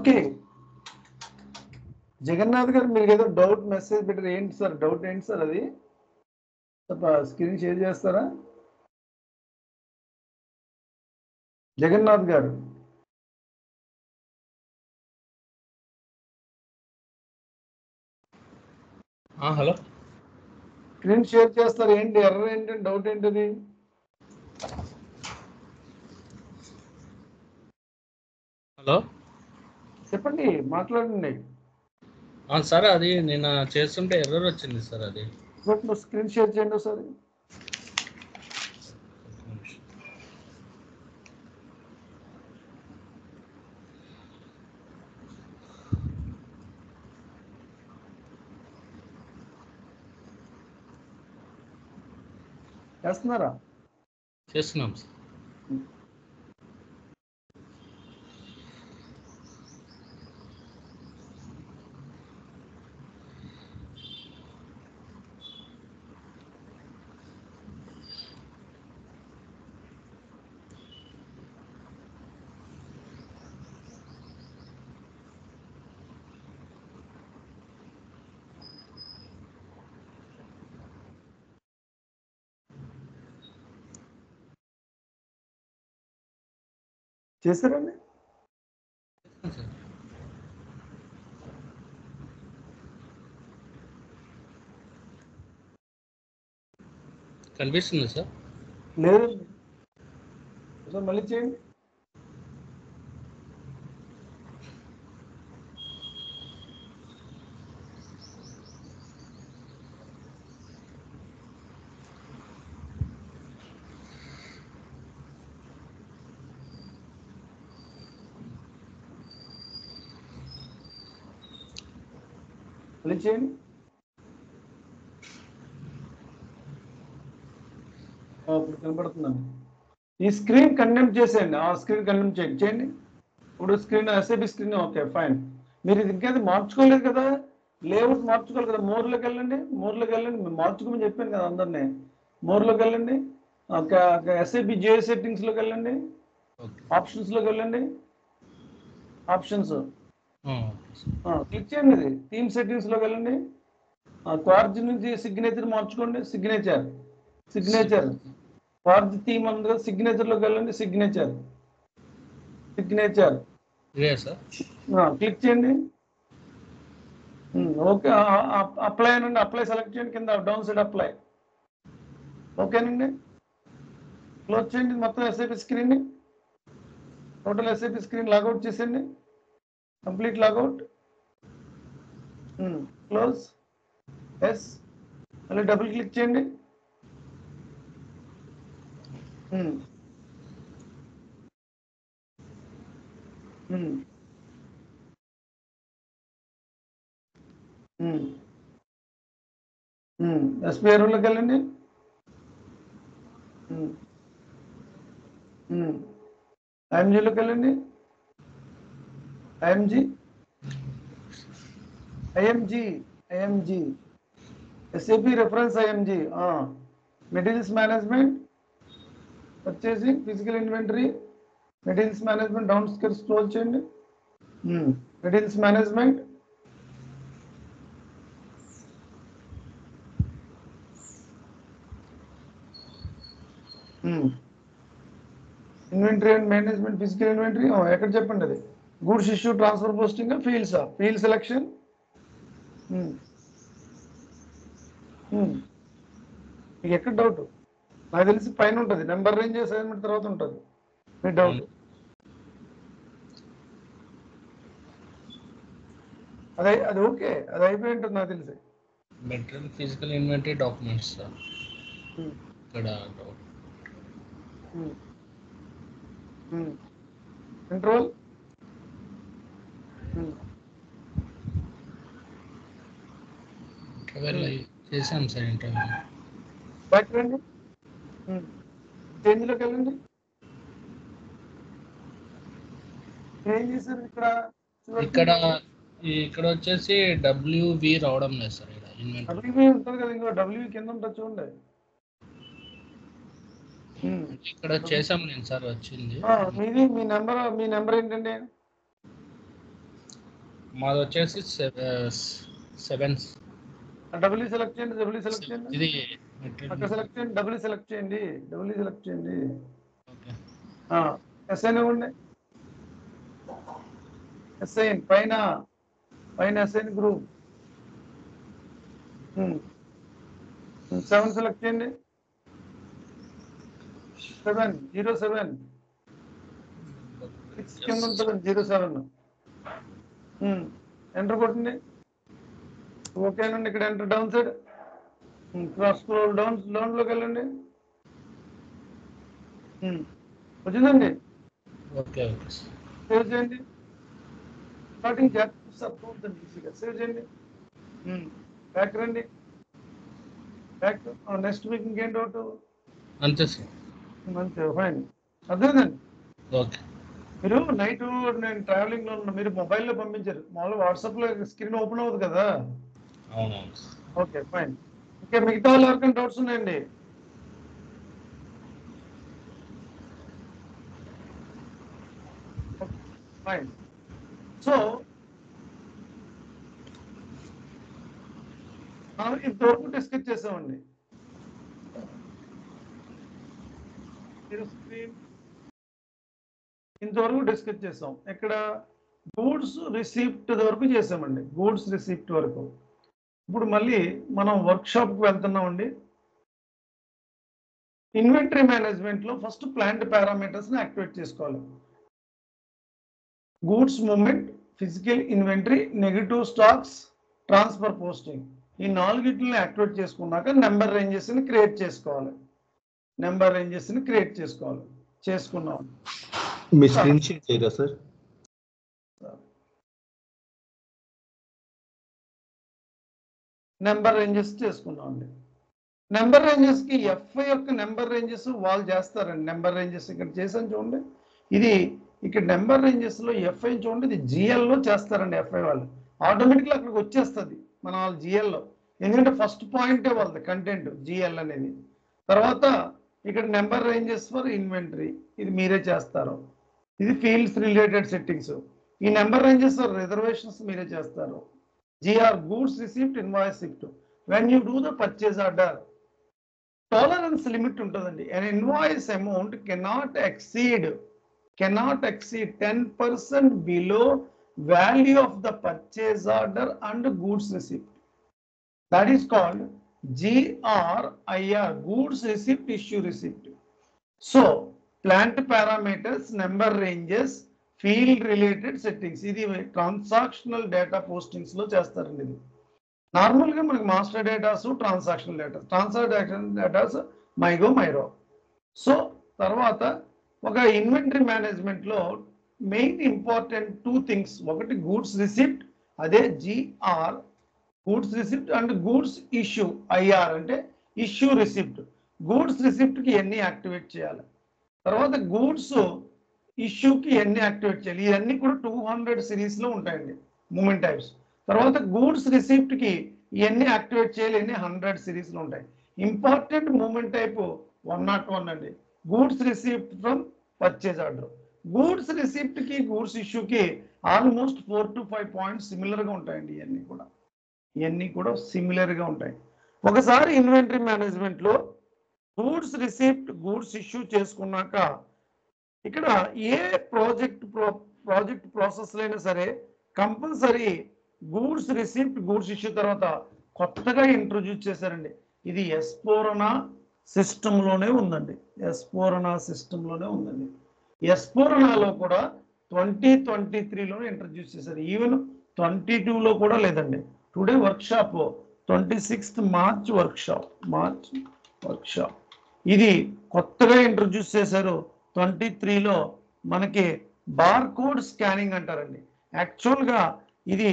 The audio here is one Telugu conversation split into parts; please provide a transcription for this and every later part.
ఓకే జగన్నాథ్ గారు మీరు ఏదో డౌట్ మెసేజ్ పెట్టారు ఏంటి సార్ డౌట్ ఏంటి సార్ అది స్క్రీన్ షేర్ చేస్తారా జగన్నాథ్ గారు హలో స్క్రీన్ షేర్ చేస్తారు ఏంటి ఎర్రర్ ఏంటి డౌట్ ఏంటిది హలో చెప్పండి మాట్లాడండి సార్ అది నేను చేస్తుంటే ఎర్రర్ వచ్చింది సార్ అది స్క్రీన్ షేర్ చేయండి ఒకసారి చేస్తున్నారా చేస్తున్నాం సార్ చేస్తారండి కనిపిస్తుంది సార్ లేదండి సార్ మళ్ళీ చేయండి మళ్ళీ చేయండి ఇప్పుడు కనబడుతుందండి ఈ స్క్రీన్ కండెమ్ చేసేయండి ఆ స్క్రీన్ కండెమ్ చేయండి ఇప్పుడు screen SIB screen okay fine మీరు ఇది ఇంకేది మార్చుకోలేదు కదా లేఅవుట్ మార్చుకోవాలి కదా మోర్లోకి వెళ్ళండి మార్చుకోమని చెప్పాను కదా అందరినీ మోర్లోకి వెళ్ళండి ఎస్ఐబి జియో సెట్టింగ్స్లోకి వెళ్ళండి ఆప్షన్స్లోకి వెళ్ళండి ఆప్షన్స్ క్లిక్ చేయండి ఇది థీమ్ సెట్టింగ్స్లోకి వెళ్ళండి క్వార్జ్ నుంచి సిగ్నేచర్ మార్చుకోండి సిగ్నేచర్ క్వార్జ్ థీమ్ అందరూ సిగ్నేచర్లోకి వెళ్ళండి సిగ్నేచర్ క్లిక్ చేయండి ఓకే అప్లై అనండి అప్లై సెలెక్ట్ చేయండి కింద డౌన్ సైడ్ అప్లై ఓకేనండి క్లోజ్ చేయండి మొత్తం ఎస్ఐపి స్క్రీన్ని టోటల్ ఎస్ఐపి స్క్రీన్ లాగౌట్ చేసేయండి కంప్లీట్ లాగౌట్ క్లోజ్ ఎస్ మళ్ళీ డబుల్ క్లిక్ చేయండి ఎస్పీఆర్లోకి వెళ్ళండి ఐఎంజీలోకి వెళ్ళండి IMG SAP reference IMG materials management purchasing physical inventory materials management down scroll చేయండి materials management inventory and management physical inventory ఎక్కడ చెప్పండి అది goods issue transfer posting field selection మీకు ఎక్కడ డౌట్ నాకు తెలిసి పైన ఉంటుంది నెంబర్ రేంజ్ అసైన్మెంట్ తర్వాత ఉంటుంది మీ డౌట్ అది ఓకే అది అయిపోయి ఉంటుంది నాకు తెలిసి మెటీరియల్ ఫిజికల్ ఇన్వెంటరీ డాక్యుమెంట్స్ ఇక్కడ కంట్రోల్ చేశాం సార్ ఇంటర్వ్యూ బ్యాక్ రండి చేంజ్లోకి వెళ్ళండి ఏం చేశారు ఇక్కడ వచ్చేసి డబ్ల్యూవి రావడం లేదు సార్ డబ్ల్యూవి ఉంటుంది కదా ఇంకో డబ్ల్యూవి కింద ఉంటుంది చూడండి ఇక్కడ చేసాం నేను సార్ వచ్చింది మీది మీ నెంబర్ ఏంటండి మాది వచ్చేసి 7. డబ్ల్యూ సెలెక్ట్ చేయండి, డబ్ల్యూ సెలెక్ట్ చేయండి, ఇది అక్కడ సెలెక్ట్ చేయండి, డబ్ల్యూ సెలెక్ట్ చేయండి, డబ్ల్యూ సెలెక్ట్ చేయండి. ఓకే. ఎస్ఐన్ ఇవ్వండి, ఎస్ఐన్ పైన ఎస్ఐన్ గ్రూప్ 7 సెలెక్ట్ చేయండి, 707 6 కింద ఉంటుంది 07. ఎంటర్ కొట్టండి. ఓకేనండి. ఇక్కడ enter down side cross scroll డౌన్లోకి వెళ్ళండి. వచ్చిందండి. ఓకే. సేవ్ చేయండి. స్టార్టింగ్ అర్థమవుతుంది ఈజీగా. సేవ్ చేయండి. బ్యాక్ రండి. బ్యాక్ నెక్స్ట్ వీక్ ఇంకేం డౌట్? అంతే సార్. మంచి ఫైన్. అర్థమైందండి. ఓకే. మీరు నైట్ నేను ట్రావెలింగ్ లో ఉన్నా, మీరు మొబైల్లో పంపించారు, మామూలుగా వాట్సాప్ లో స్క్రీన్ ఓపెన్ అవుతుంది కదా. అవునవును. Okay fine. ఇంకా మిగతా వాళ్ళు ఎవరికైనా డౌట్స్ ఉన్నాయండి? ఫైన్. సో మనం ఇంతవరకు డిస్కస్ చేసామండి. మీరు స్క్రీన్ ఇంతవరకు డిస్కస్ చేసాం. ఇక్కడ గూడ్స్ రిసిప్ట్ వరకు చేసామండి, గూడ్స్ రిసిప్ట్ వరకు. ఇప్పుడు మళ్ళీ మనం వర్క్షాప్కి వెళ్తున్నామండి. ఇన్వెంటరీ మేనేజ్మెంట్ లో ఫస్ట్ ప్లాంట్ పారామీటర్స్ ని యాక్టివేట్ చేసుకోవాలి. Goods movement, physical inventory, negative stocks, transfer posting, ఈ 4ని యాక్టివేట్ చేసుకున్నాక నెంబర్ రేంజెస్ ని క్రియేట్ చేసుకోవాలి. చేసుకున్నాం. మీ స్క్రీన్ షేర్ చేయరా సార్? నెంబర్ రేంజెస్ చేసుకున్నాం అండి. నెంబర్ రేంజెస్ కి ఎఫ్ఐ యొక్క నెంబర్ రేంజెస్ వాళ్ళు చేస్తారండి. నెంబర్ రేంజెస్ ఇక్కడ చేసాను చూడండి. ఇది ఇక్కడ నెంబర్ రేంజెస్ లో ఎఫ్ఐ చూడండి, ఇది జిఎల్ లో చేస్తారండి. ఎఫ్ఐ వాళ్ళు ఆటోమేటిక్గా అక్కడికి వచ్చేస్తుంది మన వాళ్ళ జిఎల్ లో, ఎందుకంటే ఫస్ట్ పాయింటే వాళ్ళది కంటెంట్ జిఎల్ అనేది. తర్వాత ఇక్కడ నెంబర్ రేంజెస్ ఫర్ ఇన్వెంటరీ, ఇది మీరే చేస్తారు. ఇది ఫీల్డ్స్ రిలేటెడ్ సెట్టింగ్స్. ఈ నెంబర్ రేంజెస్ ఫర్ రిజర్వేషన్స్ మీరే చేస్తారు. GR goods received, invoice shipped. When you do the purchase order, tolerance limit ఉంటుందండి. An invoice amount cannot exceed 10% below value of the purchase order and goods received. That is called GRIR, goods received, issue received. So plant parameters, number ranges, field related settings, ఇది ట్రాన్సాక్షనల్ డేటా పోస్టింగ్స్ లో చేస్తారండి. ఇది నార్మల్గా మనకి master datas, transaction datas మైరో. So తర్వాత ఒక ఇన్వెంటరీ మేనేజ్మెంట్ లో మెయిన్ ఇంపార్టెంట్ 2 థింగ్స్. ఒకటి గూడ్స్ రిసిప్ట్, అదే GR goods receipt, and goods issue IR అంటే ఇష్యూ రిసిప్ట్. గూడ్స్ రిసిప్ట్ కి ఎన్ని యాక్టివేట్ చేయాలి, తర్వాత గూడ్స్ ఇష్యూకి ఎన్ని యాక్టివేట్ చేయాలి, ఇవన్నీ కూడా 200 సిరీస్ లో ఉంటాయండి మూమెంట్ టైప్స్. తర్వాత గూడ్స్ రిసిప్ట్ కి ఇవన్నీ యాక్టివేట్ చేయాలి, ఎన్ని 100 సిరీస్ లో ఉంటాయి. ఇంపార్టెంట్ మూమెంట్ టైప్ 101 అండి, goods receipt from purchase order. Goods receipt కి గూడ్స్ ఇష్యూకి ఆల్మోస్ట్ 4 to 5 పాయింట్స్ సిమిలర్ గా ఉంటాయండి. ఇవన్నీ కూడా సిమిలర్ గా ఉంటాయి. ఒకసారి ఇన్వెంటరీ మేనేజ్మెంట్ లో గూడ్స్ రిసిప్ట్, గూడ్స్ ఇష్యూ చేసుకున్నాక ఇక్కడ ఏ ప్రాజెక్ట్ ప్రాసెస్ అయినా సరే compulsory goods receipt, goods issue తర్వాత కొత్తగా ఇంట్రొడ్యూస్ చేశారండి. ఇది S4HANA సిస్టంలోనే ఉందండి. S4HANAలో కూడా 2023లోనే ఇంట్రొడ్యూస్ చేశారు. ఈవెన్ 22లో కూడా లేదండి. Today workshop 26th March workshop ఇది కొత్తగా ఇంట్రొడ్యూస్ చేశారు. 23లో మనకి బార్కోడ్ స్కానింగ్ అంటారండి. యాక్చువల్గా ఇది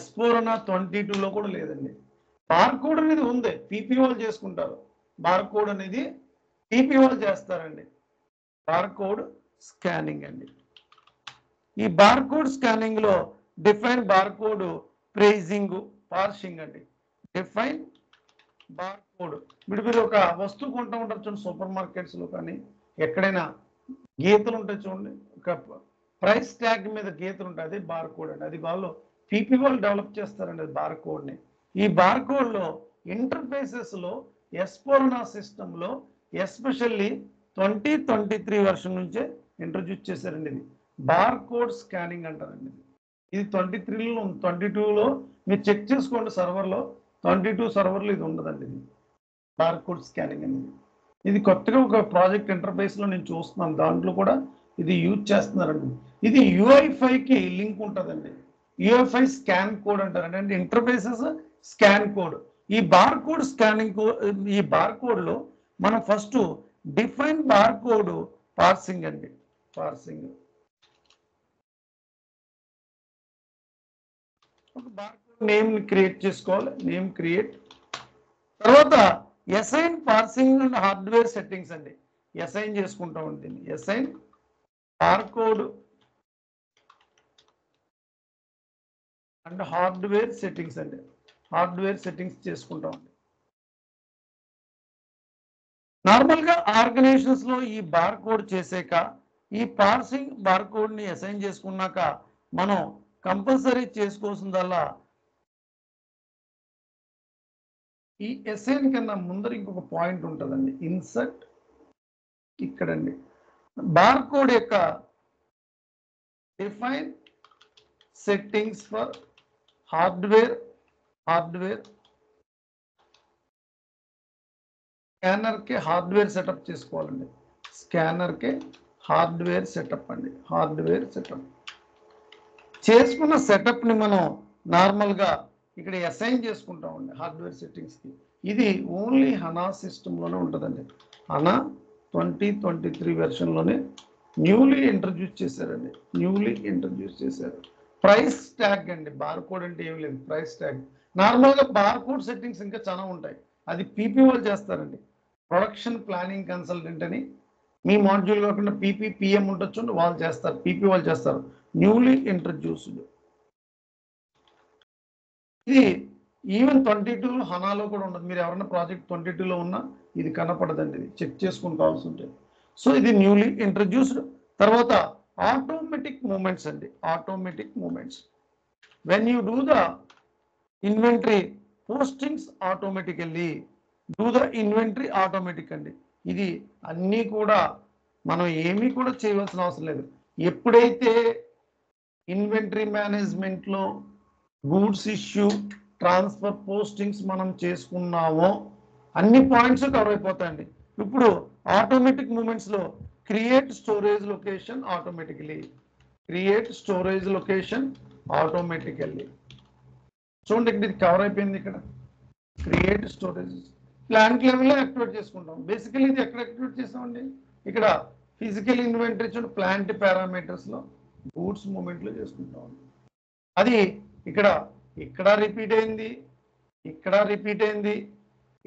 S4HANA 22లో కూడా లేదండి. బార్కోడ్ అనేది ఉంది, పీపీ వాళ్ళు చేసుకుంటారు. బార్కోడ్ అనేది పీపీ వాళ్ళు చేస్తారండి. బార్కోడ్ స్కానింగ్ అండి. ఈ బార్కోడ్ స్కానింగ్ లో డిఫైన్ బార్కోడ్ ప్రైజింగ్, పార్సింగ్ అండి. డిఫైన్ బార్కోడ్, మీరు ఒక వస్తువు కొంటూ ఉంటారు చూడండి, సూపర్ మార్కెట్స్ లో కానీ ఎక్కడైనా గీతలు ఉంటాయి చూడండి, ఒక ప్రైస్ ట్యాగ్ మీద గీతలు ఉంటాయి, అదే బార్కోడ్ అండి. అది వాళ్ళు పీపీ వాళ్ళు డెవలప్ చేస్తారండి బార్ కోడ్ని. ఈ బార్ కోడ్లో ఇంటర్ఫేసెస్లో ఎస్పోర్నా సిస్టంలో ఎస్పెషల్లీ 2023 వర్షన్ నుంచే ఇంట్రడ్యూస్ చేశారండి. ఇది బార్ కోడ్ స్కానింగ్ అంటారండి. ఇది 23లో 22లో మీరు చెక్ చేసుకోండి సర్వర్లో. 22 సర్వర్లో ఇది ఉండదండి. ఇది బార్ కోడ్ స్కానింగ్ అనేది ఇది కొత్తగా ఒక ప్రాజెక్ట్ ఇంటర్ఫేస్లో నేను చూస్తున్నాను. దాంట్లో కూడా ఇది యూజ్ చేస్తున్నారండి. ఇది UI5కి లింక్ ఉంటుందండి. UI5 స్కాన్ కోడ్ అంటారండి. అంటే ఇంటర్ఫేసెస్ స్కాన్ కోడ్. ఈ బార్ కోడ్ స్కానింగ్ ఈ బార్ కోడ్లో మనం first define bar code parsing అండి. పార్సింగ్ ఒక బార్ కోడ్ నేమ్ క్రియేట్ చేసుకోవాలి. Name create. తర్వాత assign parsing and hardware settings అండి. అసైన్ చేసుకుంటాం అండి. Assign bar code and hardware settings అండి. హార్డ్వేర్ సెట్టింగ్స్ చేసుకుంటాం అండి. నార్మల్గా ఆర్గనైజేషన్స్లో ఈ బార్ కోడ్ చేసాక ఈ పార్సింగ్ బార్ కోడ్ని అసైన్ చేసుకున్నాక మనం కంపల్సరీ చేసుకోవాల్సిందల్లా ఈ అసైన్ కన్నా ముందర ఇంకొక పాయింట్ ఉంటుందండి. ఇన్సర్ట్ ఇక్కడండి. బార్ కోడ్ యొక్క డిఫైన్ సెట్టింగ్స్ ఫర్ హార్డ్వేర్ స్కానర్కి హార్డ్వేర్ సెటప్ చేసుకోవాలండి. స్కానర్కి హార్డ్వేర్ సెటప్ అండి. హార్డ్వేర్ సెటప్ చేసుకున్న సెటప్ని మనం నార్మల్గా ఇక్కడ అసైన్ చేసుకుంటామండి. హార్డ్వేర్ సెట్టింగ్స్కి ఇది ఓన్లీ హనా సిస్టంలోనే ఉంటుందండి. హనా 2023 వెర్షన్లోనే న్యూలీ ఇంట్రడ్యూస్ చేశారండి. న్యూలీ ఇంట్రడ్యూస్ చేశారు. ప్రైస్ ట్యాగ్ అండి. బార్ కోడ్ అంటే ఏం లేదు, ప్రైస్ ట్యాగ్. నార్మల్గా బార్ కోడ్ సెట్టింగ్స్ ఇంకా చాలా ఉంటాయి. అది పీపీ వాళ్ళు చేస్తారండి. ప్రొడక్షన్ ప్లానింగ్ కన్సల్టెంట్ అని మీ మాడ్యూల్ కాకుండా పీపీపీఎం ఉండొచ్చు, వాళ్ళు చేస్తారు. పీపీ వాళ్ళు చేస్తారు. Newly introduced. ఇది ఈవెన్ 22 హనాలో కూడా ఉండదు. మీరు ఎవరైనా ప్రాజెక్ట్ 22లో ఉన్నా ఇది కనపడదండి. ఇది చెక్ చేసుకుని కావాల్సి ఉంటుంది. సో ఇది న్యూలీ ఇంట్రడ్యూస్డ్. తర్వాత ఆటోమేటిక్ మూమెంట్స్ అండి. Automatic movements. When you do the inventory postings automatically do the inventory automatic అండి. ఇది అన్నీ కూడా మనం ఏమీ కూడా చేయవలసిన అవసరం లేదు. ఎప్పుడైతే ఇన్వెంటరీ మేనేజ్మెంట్లో గూడ్స్ ఇష్యూ ట్రాన్స్ఫర్ పోస్టింగ్స్ మనం చేసుకున్నామో అన్ని పాయింట్స్ కవర్ అయిపోతాయండి. ఇప్పుడు ఆటోమేటిక్ మూమెంట్స్లో create storage location automatically. Create storage location automatically. చూడండి ఇక్కడ ఇది కవర్ అయిపోయింది. ఇక్కడ క్రియేట్ స్టోరేజ్ ప్లాంట్ లెవెల్లో యాక్టివేట్ చేసుకుంటాం. బేసికలీ ఇది ఎక్కడ యాక్టివేట్ చేస్తామండి? ఇక్కడ ఫిజికల్ ఇన్వెంటరీ చూడండి, ప్లాంట్ పారామీటర్స్లో గూడ్స్ మూమెంట్లో చేసుకుంటాం. అది ఇక్కడ రిపీట్ అయింది, ఇక్కడ రిపీట్ అయింది,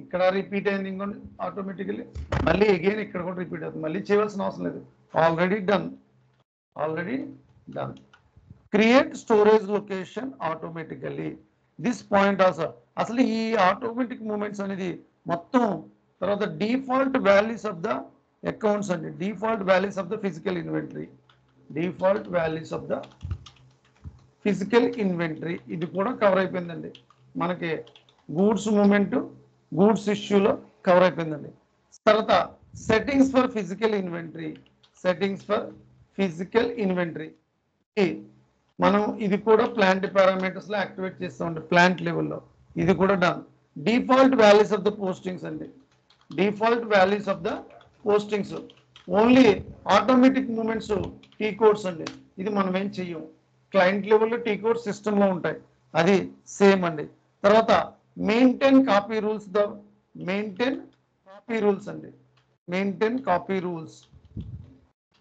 ఇక్కడ రిపీట్ అయింది. ఇంకోటి ఆటోమేటికలీ మళ్ళీ అగైన్ ఇక్కడ కూడా రిపీట్ అవుతుంది. మళ్ళీ చేయవలసిన అవసరం లేదు. Already done. Already done. Create storage location automatically. This point also. అసలు ఈ ఆటోమేటిక్ మూమెంట్స్ అనేది మొత్తం తర్వాత default values of the accounts అండి. Default values of the physical inventory. Default values of the physical inventory ఇది కూడా కవర్ అయిపోయిందండి. మనకి గూడ్స్ మూమెంట్ గూడ్స్ ఇష్యూలో కవర్ అయిపోయిందండి. తర్వాత settings for physical inventory. Settings for physical inventory మనం ఇది కూడా ప్లాంట్ పారామీటర్స్లో యాక్టివేట్ చేస్తామండి. ప్లాంట్ లెవెల్లో ఇది కూడా done. Default values of the postings అండి. Default values of the postings only automatic movements T codes అండి. ఇది మనం ఏం చెయ్యం. క్లయింట్ లెవెల్లో టీ కోడ్ సిస్టంలో ఉంటాయి. అది సేమ్ అండి. తర్వాత maintain copy rules. The maintain copy rules అండి. Maintain copy rules.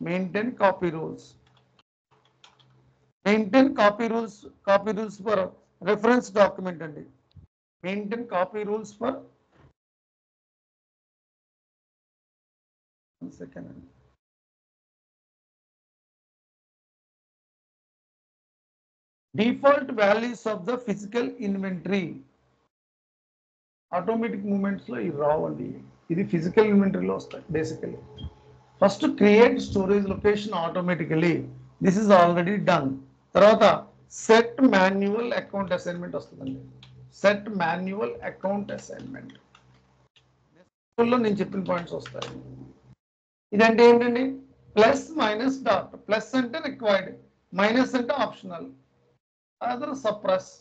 Maintain copy rules. Maintain copy rules. Copy rules for reference document అండి. Maintain copy rules for second అండి. Default values of the physical inventory. Automatic మూమెంట్స్లో ఇవి రావండి. ఇది ఫిజికల్ ఇన్వెంటరీలో వస్తాయి basically. First create storage location automatically. This is already done. తర్వాత సెట్ మాన్యువల్ అకౌంట్ అసైన్మెంట్ వస్తుందండి. సెట్ మాన్యువల్ అకౌంట్ అసైన్మెంట్ లో నేను చెప్పిన పాయింట్స్ వస్తాయి. ఇదంటే ఏంటండి? Plus minus dot. ప్లస్ అంటే రిక్వైర్డ్, మైనస్ అంటే optional, other suppress.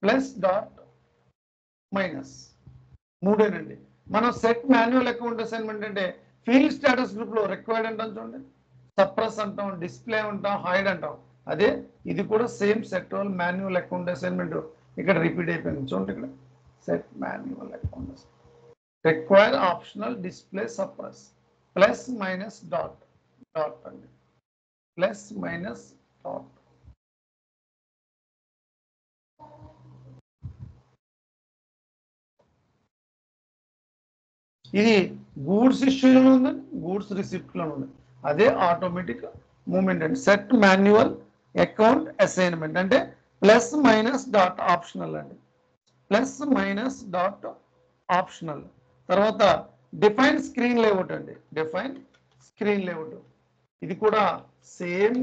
Plus dot minus మూడేనండి. మనం సెట్ మాన్యువల్ అకౌంట్ అసైన్మెంట్ అంటే ఫీల్డ్ స్టేటస్ గ్రూప్ లో రిక్వైర్డ్ అంటాం చూడండి, సప్రెస్ అంటాం, డిస్ప్లే అంటాం, హైడ్ అంటాం. అదే ఇది కూడా same set manual account assignment ఇక్కడ రిపీట్ అయిపోయింది చూడండి. ఇక్కడ set manual account require, optional, display, suppress, plus minus dot. Dot అండి, ప్లస్ మైనస్ డాట్. ఇది గూడ్స్ ఇష్యూలో ఉందండి, గూడ్స్ రిసిప్ట్లో ఉంది. అదే ఆటోమేటిక్ మూమెంట్ అండి. సెట్ మాన్యువల్ అకౌంట్ అసైన్మెంట్ అంటే ప్లస్ మైనస్ డాట్ ఆప్షనల్ అండి. Plus minus dot optional. తర్వాత డిఫైన్ స్క్రీన్ లేఅవుట్ అండి. డిఫైన్ స్క్రీన్ లేఅవుట్ ఇది కూడా సేమ్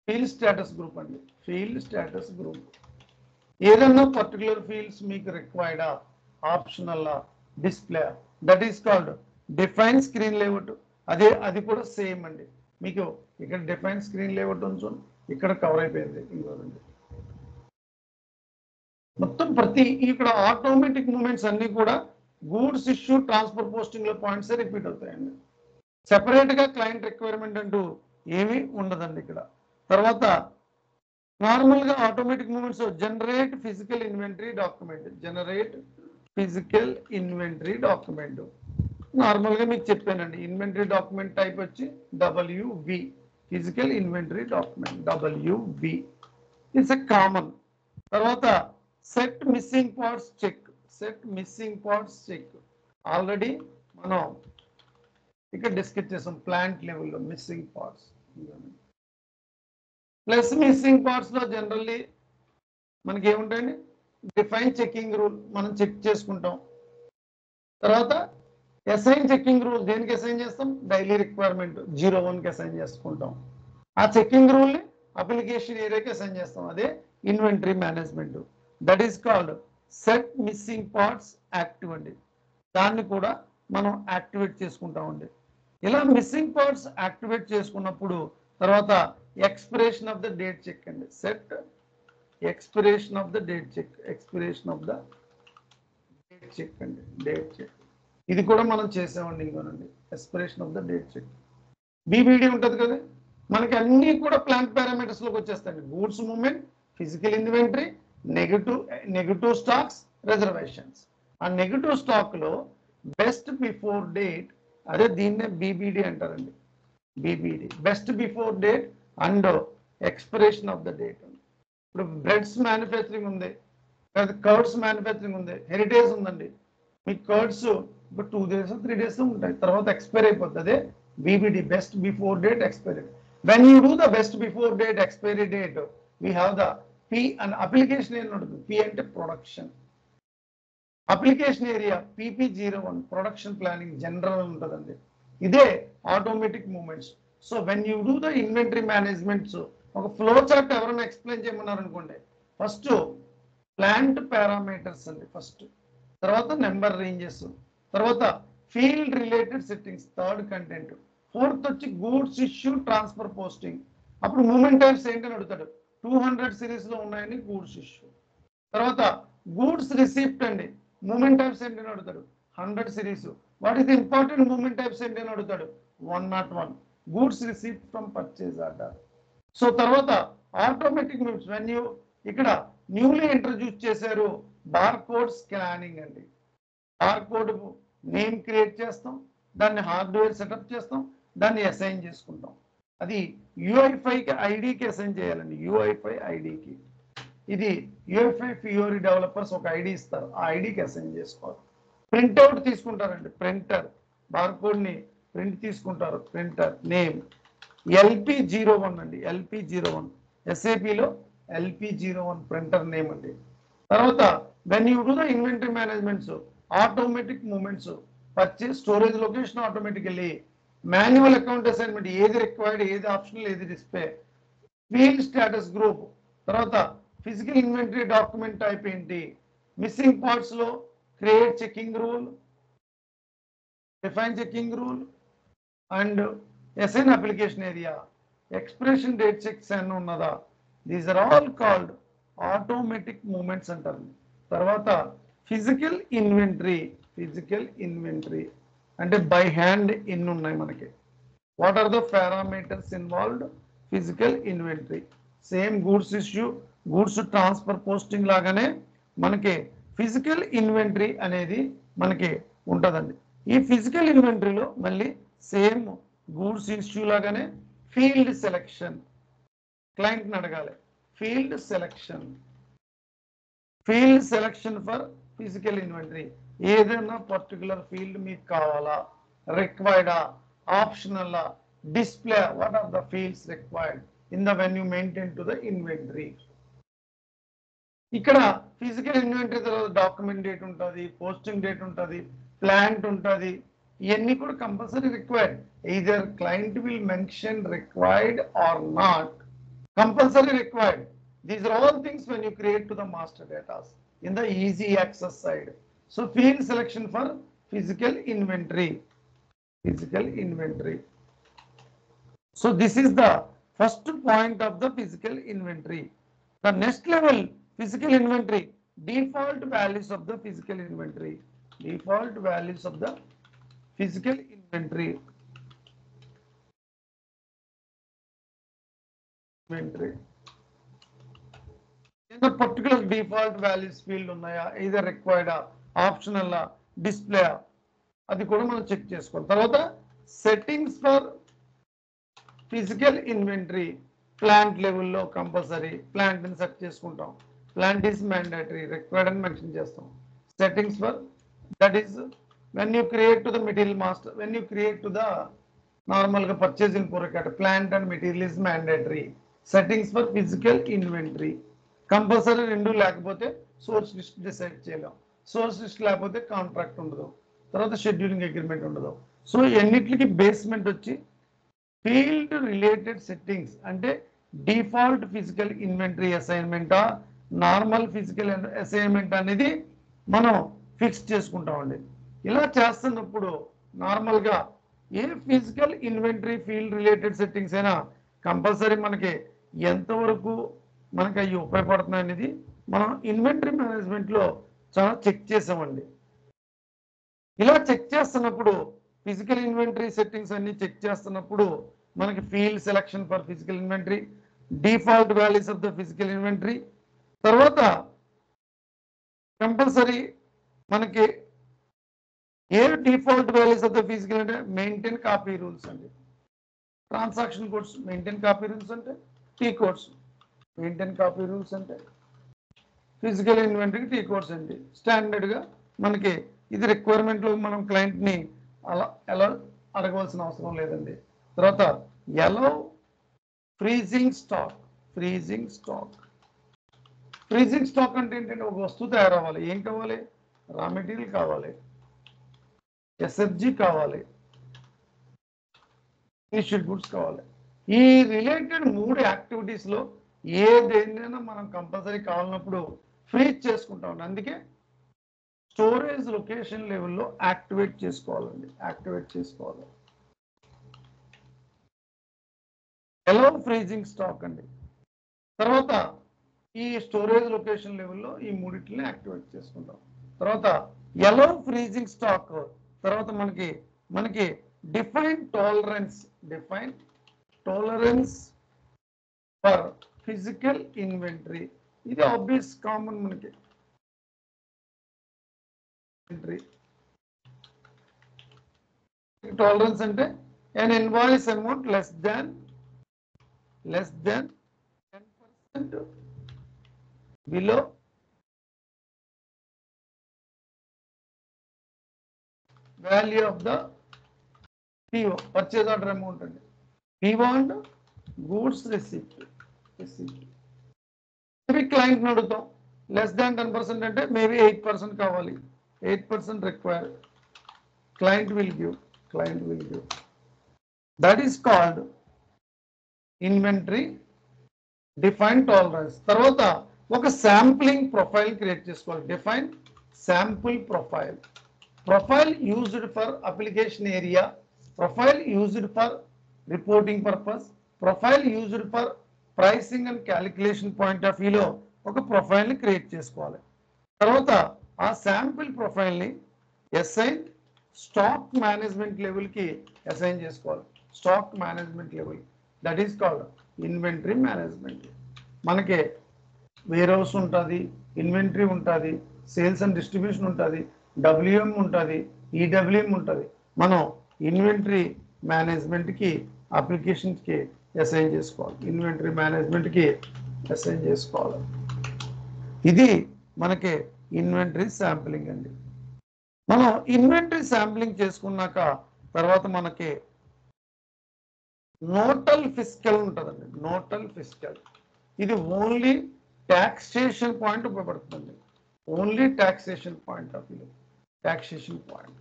ఫీల్డ్ స్టేటస్ గ్రూప్ అండి. ఫీల్డ్ స్టేటస్ గ్రూప్ ఏదన్నా పర్టికులర్ ఫీల్డ్స్ మీకు రిక్వైర్డా, optional, display, that is called define screen layout. అది కూడా సేమ్ అండి. మీకు ఇక్కడ డిఫైన్ స్క్రీన్ లేఅవుట్ ఉంచు, ఇక్కడ కవర్ అయిపోయింది. ఇంకోనండి మొత్తం ప్రతి ఇక్కడ ఆటోమేటిక్ మూమెంట్స్ అన్ని కూడా గూడ్స్ ఇష్యూ, ట్రాన్స్ఫర్, పోస్టింగ్ లో పాయింట్స్ రిపీట్ అవుతాయండి. సెపరేట్ గా క్లయింట్ రిక్వైర్మెంట్ అంటూ ఏమీ ఉండదండి ఇక్కడ. తర్వాత నార్మల్ గా automatic movements generate physical inventory document. Generate physical inventory document normal గా మీకు చెప్పానండి. ఇన్వెంటరీ డాక్యుమెంట్ టైప్ వచ్చి WV, physical inventory document WV. It's a common. తర్వాత set missing parts check. Set missing parts check already మనం ఇక్కడ డిస్కస్ చేసాం ప్లాంట్ లెవెల్లో missing parts. Plus missing parts లో జనరల్లీ మనకి ఏముంటాయండి? డిఫైన్ చెకింగ్ రూల్ మనం చెక్ చేసుకుంటాం. తర్వాత అసైన్ చెకింగ్ రూల్ దేనికి అసైన్ చేస్తాం? డైలీ రిక్వైర్మెంట్ 01కి అసైన్ చేసుకుంటాం. ఆ చెకింగ్ రూల్ ని అప్లికేషన్ ఏరియాకి అసైన్ చేస్తాం. అదే inventory management. That is called set missing parts active అండి. దాన్ని కూడా మనం యాక్టివేట్ చేసుకుంటామండి. ఇలా మిస్సింగ్ పార్ట్స్ యాక్టివేట్ చేసుకున్నప్పుడు తర్వాత expiration of the date check అండి. Set expiration of the date check. Expiration of the date check అండి. డేట్ చెక్ ఇది కూడా మనం చేసామండి. ఇంకోనండి expiration of the date check. BBD ఉంటుంది కదా, మనకి అన్ని కూడా ప్లాంట్ పారామీటర్స్ లోకి వచ్చేస్తాయండి. Goods movement, physical inventory, negative stocks, reservations. ఆ నెగటివ్ స్టాక్ లో బెస్ట్ బిఫోర్ డేట్, అదే దీన్నే BBD అంటారండి. BBD best before date and expiration of the date. ఇప్పుడు బ్రెడ్స్ మ్యానుఫ్యాక్చరింగ్ ఉంది, కర్డ్స్ మ్యానుఫ్యాక్చరింగ్ ఉంది, హెరిటేజ్ ఉందండి. మీ కర్డ్స్ ఇప్పుడు 2 days 3 days ఉంటాయి, తర్వాత ఎక్స్పైర్ అయిపోతుంది. అదే BBD best before date expiry. When you do the best before date expiry date we have the P and application area ఉంటుంది. P అంటే production. Application area PP01 production planning general ఉంటుందండి. ఇదే automatic movements. So when you do the inventory managements ఒక ఫ్లో చార్ట్ ఎవరైనా ఎక్స్ప్లెయిన్ చేయమన్నారు అనుకోండి, ఫస్ట్ ప్లాంట్ పారామీటర్స్ అండి ఫస్ట్, తర్వాత నెంబర్ రేంజెస్, తర్వాత field related settings, third content, fourth వచ్చి గూడ్స్ ఇష్యూ, ట్రాన్స్ఫర్, పోస్టింగ్. అప్పుడు మూమెంట్ టైప్స్ ఏంటని అడుగుతాడు. 200 సిరీస్ లో ఉన్నాయని గూడ్స్ ఇష్యూ. తర్వాత గూడ్స్ రిసిప్ట్ అండి, మూమెంట్ టైప్స్ ఏంటని అడుగుతాడు. 100 series. What is the important movement types ఏంటని అడుగుతాడు. 101 goods receipt from purchase order. So తర్వాత ఆటోమేటిక్ మూవ్స్ వెన్ యూ ఇక్కడ న్యూలీ ఇంట్రడ్యూస్ చేశారు బార్ కోడ్ స్కానింగ్ అండి. బార్ కోడ్ నేమ్ క్రియేట్ చేస్తాం, దాన్ని హార్డ్వేర్ సెటప్ చేస్తాం, దాన్ని అసైన్ చేసుకుంటాం. అది UEFI ఐడికి అసైన్ చేయాలండి. UEFI ఐడికి. ఇది UEFI ఫియోరీ డెవలపర్స్ ఒక ఐడి ఇస్తారు, ఆ ఐడికి అసైన్ చేసుకోవాలి. ప్రింట్అవుట్ తీసుకుంటారండి. ప్రింటర్ బార్ కోడ్ ని ప్రింట్ తీసుకుంటారు. ప్రింటర్ నేమ్ LP01 అండి. LP01 SAPలో LP01 ప్రింటర్ నేమ్ అండి. తర్వాత when you do the inventory managements automatic movements, purchase, storage location automatically, manual account assignment ఏది రిక్వైర్డ్, ఏది ఆప్షనల్, ఏది డిస్ప్లే, ఫీల్డ్ స్టేటస్ గ్రూప్, తర్వాత ఫిజికల్ ఇన్వెంటరీ డాక్యుమెంట్ టైప్ ఏంటి, మిస్సింగ్ పార్ట్స్ లో create checking rule, define checking rule and assign application area, expression date checks అని ఉన్నదా, these are all called automatic movements అంటారు. తర్వాత ఫిజికల్ ఇన్వెంటరీ అంటే బై హ్యాండ్ ఎన్ని ఉన్నాయి మనకి, what are the parameters involved, physical inventory. Same goods issue, goods transfer posting లాగానే మనకి ఫిజికల్ ఇన్వెంటరీ అనేది మనకి ఉంటుందండి. ఈ ఫిజికల్ ఇన్వెంటరీలో మళ్ళీ సేమ్ గూడ్స్ ఇష్యూ లాగానే ఫీల్డ్ సెలెక్షన్, క్లయింట్ని అడగాలి field selection for physical inventory. ఏదైనా పర్టికులర్ ఫీల్డ్ మీకు కావాలా, రిక్వైర్డా, optional, display, what are the fields required in the when you maintain to the inventory. ఇక్కడ ఫిజికల్ ఇన్వెంటరీ తర్వాత డాక్యుమెంట్ డేట్ ఉంటుంది, పోస్టింగ్ డేట్ ఉంటుంది, ప్లాంట్ ఉంటుంది, ఇవన్నీ కూడా compulsory required. either client will mention required or not, compulsory required. These are all things when you create to the master data in the easy access side. So field selection for physical inventory. So this is the first point of the physical inventory. The next level, physical inventory, default values of the physical inventory. In the particular default values field unnaya, either required, optional, display, అది కూడా మనం చెక్ చేసుకోవాలి. తర్వాత settings for physical inventory, plant లెవెల్లో కంపల్సరీ ప్లాంట్ ని సెట్ చేసుకుంటాం, ప్లాంట్ ఈస్ మ్యాండేటరీ, రిక్వైర్డ్ అని మెన్షన్ చేస్తాం. Settings for that is when you create to the material master, when you create to the normal purchase in forecast, plant and material is mandatory. Settings for physical inventory compulsory రెండు లేకపోతే సోర్స్ లిస్ట్ డిసైడ్ చేయలేం, సోర్స్ లిస్ట్ లేకపోతే కాంట్రాక్ట్ ఉండదు, తర్వాత షెడ్యూలింగ్ అగ్రిమెంట్ ఉండదు. సో ఎన్నిటికి బేస్మెంట్ వచ్చి ఫీల్డ్ రిలేటెడ్ సెట్టింగ్స్ అంటే డిఫాల్ట్ ఫిజికల్ ఇన్వెంటరీ అసైన్మెంటా, నార్మల్ ఫిజికల్ అసైన్మెంట్ అనేది మనం ఫిక్స్ చేసుకుంటామండి. ఇలా చేస్తున్నప్పుడు నార్మల్గా ఏ physical inventory field related settings అయినా కంపల్సరీ మనకి ఎంతవరకు మనకి అవి ఉపయోగపడుతున్నాయి అనేది మనం ఇన్వెంటరీ మేనేజ్మెంట్లో చాలా చెక్ చేసామండి. ఇలా చెక్ చేస్తున్నప్పుడు ఫిజికల్ ఇన్వెంటరీ సెట్టింగ్స్ అన్ని చెక్ చేస్తున్నప్పుడు మనకి field selection for physical inventory, default values of the physical inventory, తర్వాత కంపల్సరీ మనకి ఏ default values of the physical అంటే మెయింటైన్ కాపీ రూల్స్ అండి. Transaction codes maintain copy rules అంటే T codes, maintain copy rules అంటే ఫిజికల్ ఇన్వెంటరీకి టీ కోడ్స్ అండి. స్టాండర్డ్గా మనకి ఇది రిక్వైర్మెంట్లో మనం క్లయింట్ని ఎలా అడగవలసిన అవసరం లేదండి. తర్వాత ఎలో ఫ్రీజింగ్ స్టాక్ అంటే ఏంటంటే ఒక వస్తువు తయారవ్వాలి, ఏం కావాలి, రా మెటీరియల్ కావాలి, ఎస్ఎఫ్జి కావాలి, ఫినిష్డ్ గుడ్స్ కావాలి. ఈ రిలేటెడ్ 3 యాక్టివిటీస్లో ఏదైనా మనం కంపల్సరీ కావాలన్నప్పుడు ఫ్రీజ్ చేసుకుంటాం. అందుకే స్టోరేజ్ లొకేషన్ లెవెల్లో యాక్టివేట్ చేసుకోవాలి. ఎలో ఫ్రీజింగ్ స్టాక్ అండి. తర్వాత ఈ స్టోరేజ్ లొకేషన్ లెవెల్లో ఈ మూడింటిని యాక్టివేట్ చేసుకుంటాం. తర్వాత ఎలో ఫ్రీజింగ్ స్టాక్ తర్వాత మనకి define tolerance for physical inventory. ఇది ఆబ్వియస్ కామన్ మనకి. టాలరెన్స్ అంటే an invoice amount less than 10% below value of the PO, purchase order amount అండి. PO and goods receipt. Maybe client అడుగుతాం లెస్ దాన్ 10% అంటే మేబీ 8% కావాలి, 8% require, client will give. That is called inventory define tolerance. తర్వాత ఒక శాంప్లింగ్ ప్రొఫైల్ క్రియేట్ చేసుకోవాలి. Define sample profile. Profile used for application area, profile used for reporting purpose, profile used for pricing and calculation point of వ్యూలో ఒక ప్రొఫైల్ని క్రియేట్ చేసుకోవాలి. తర్వాత ఆ శాంపుల్ ప్రొఫైల్ని అసైన్ స్టాక్ మేనేజ్మెంట్ లెవెల్కి అసైన్ చేసుకోవాలి. Stock management level, that is called inventory management. మనకి వేర్ హౌస్ ఉంటుంది, ఇన్వెంటరీ ఉంటుంది, సేల్స్ అండ్ డిస్ట్రిబ్యూషన్ ఉంటుంది, డబ్ల్యూఎం ఉంటుంది, ఈడబ్ల్యూఎం ఉంటుంది. మనం ఇన్వెంటరీ మేనేజ్మెంట్కి అప్లికేషన్స్కి అసైన్ చేసుకోవాలి. ఇన్వెంటరీ మేనేజ్మెంట్కి అసైన్ చేసుకోవాలి. ఇది మనకి ఇన్వెంటరీ శాంప్లింగ్ అండి. మనం ఇన్వెంటరీ శాంప్లింగ్ చేసుకున్నాక తర్వాత మనకి నోటల్ ఫిస్కల్ ఉంటుందండి. నోటల్ ఫిస్కల్ ఇది ఓన్లీ ట్యాక్సేషన్ పాయింట్ ఉపయోగపడుతుంది. Only taxation point of view, taxation point.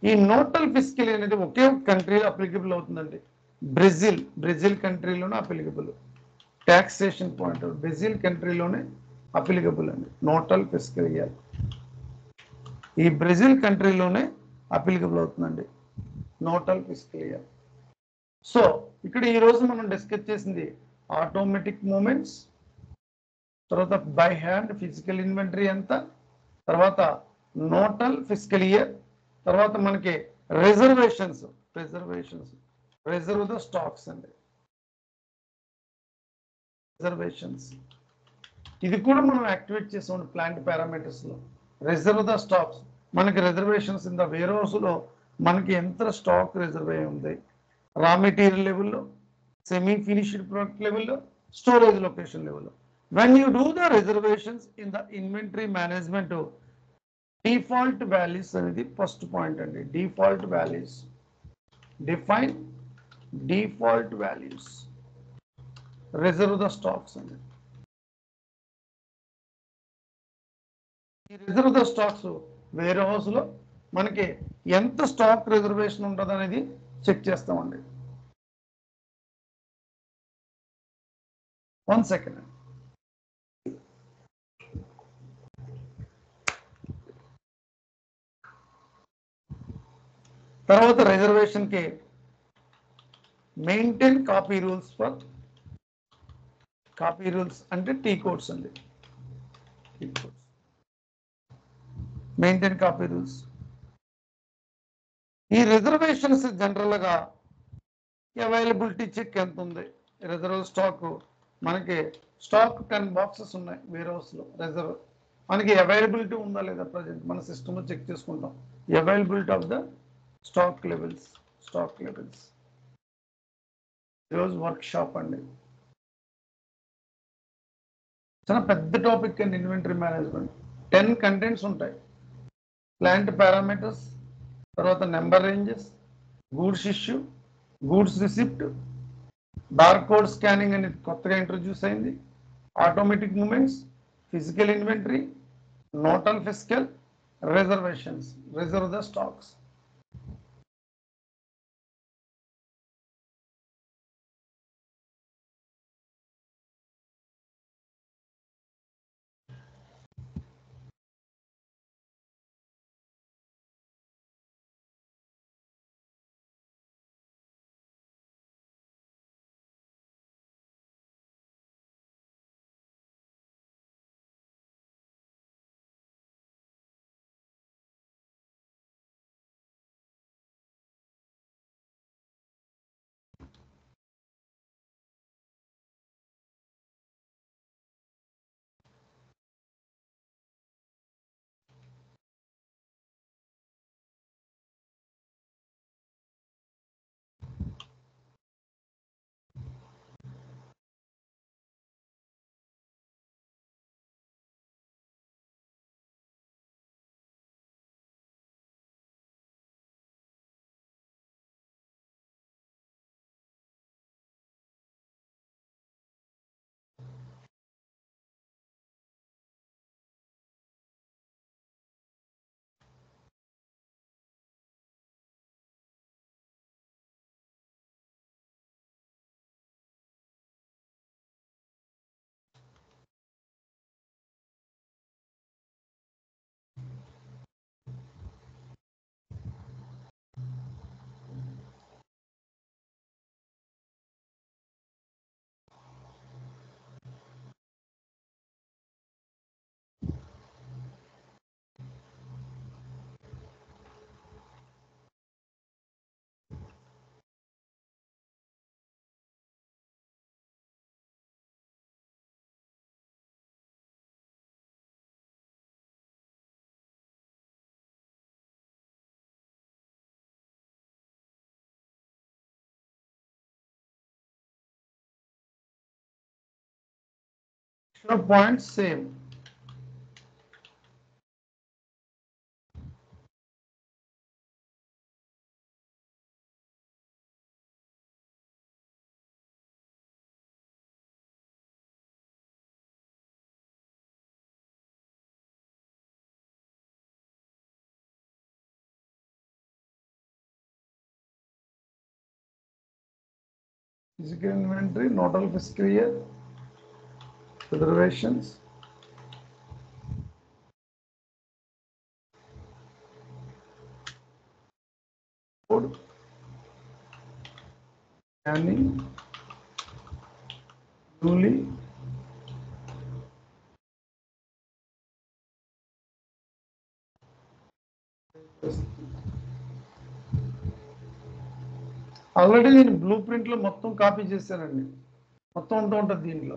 ఈ నోటల్ ఫిస్కల్ అనేది ఒకే కంట్రీలో అప్లికబుల్ అవుతుందండి. బ్రెజిల్ కంట్రీలోనే అప్లికబుల్. ట్యాక్సేషన్ పాయింట్ బ్రెజిల్ కంట్రీలోనే అప్లికబుల్ అండి నోటల్ ఫిస్కల్ ఇయర్. ఈ బ్రెజిల్ కంట్రీలోనే అప్లికబుల్ అవుతుందండి నోటల్ ఫిస్కల్ ఇయర్. సో ఇక్కడ ఈరోజు మనం డిస్కస్ చేసింది ఆటోమేటిక్ మూమెంట్స్, తర్వాత బై హ్యాండ్ ఫిజికల్ ఇన్వెంటరీ ఎంత, తర్వాత నోటల్ ఫిస్కల్ ఇయర్, తర్వాత మనకి రిజర్వ్ ద స్టాక్స్ అండి. రిజర్వేషన్స్ ఇది కూడా మనం యాక్టివేట్ చేసాం ప్లాంట్ పారామీటర్స్ లో. రిజర్వ్ ద స్టాక్స్, మనకి reservations in the wear house లో మనకి ఎంత స్టాక్ రిజర్వ్ అయి ఉంది, రా మెటీరియల్ లెవెల్లో, సెమీ ఫినిష్డ్ ప్రొడక్ట్ లెవెల్లో, స్టోరేజ్ లొకేషన్ లెవెల్లో. When you do the reservations in the inventory management, default values అనేది ఫస్ట్ పాయింట్ అండి. Default values, define default values, reserve the stocks అండి. ఈ reserve the stocks warehouse లో మనకి ఎంత స్టాక్ రిజర్వేషన్ ఉంటుంది అనేది చెక్ చేస్తామండి. 1 సెకండ్. తర్వాత రిజర్వేషన్ కి maintain copy rules for, copy rules అంటే టీ కోడ్స్ అండి. Maintain copy rules. ఈ రిజర్వేషన్స్ జనరల్ గా అవైలబిలిటీ చెక్ ఎంత ఉంది. రిజర్వ్ స్టాక్ మనకి స్టాక్ 10 బాక్సెస్ ఉన్నాయి వేర్ హౌస్ లో. రిజర్వ్ మనకి అవైలబిలిటీ ఉందా లేదా ప్రజెంట్ మన సిస్టమ్ లో చెక్ చేసుకుంటాం. Availability of the stock levels. ఈరోజు వర్క్ షాప్ అండి. చాలా పెద్ద టాపిక్ అండి ఇన్వెంటరీ మేనేజ్మెంట్. 10 కంటెంట్స్ ఉంటాయి. ప్లాంట్ పారామీటర్స్, తర్వాత number ranges, goods issue, goods receipt, barcode scanning అనేది కొత్తగా ఇంట్రొడ్యూస్ అయింది, automatic movements, physical inventory, nodal fiscal, reservations, reserve the stocks. Points same. Physical inventory, nodal fiscal year, reservations. Code, scanning, newly, already నేను బ్లూ ప్రింట్లో మొత్తం కాపీ చేశానండి. మొత్తం అంతా ఉంటుంది దీంట్లో.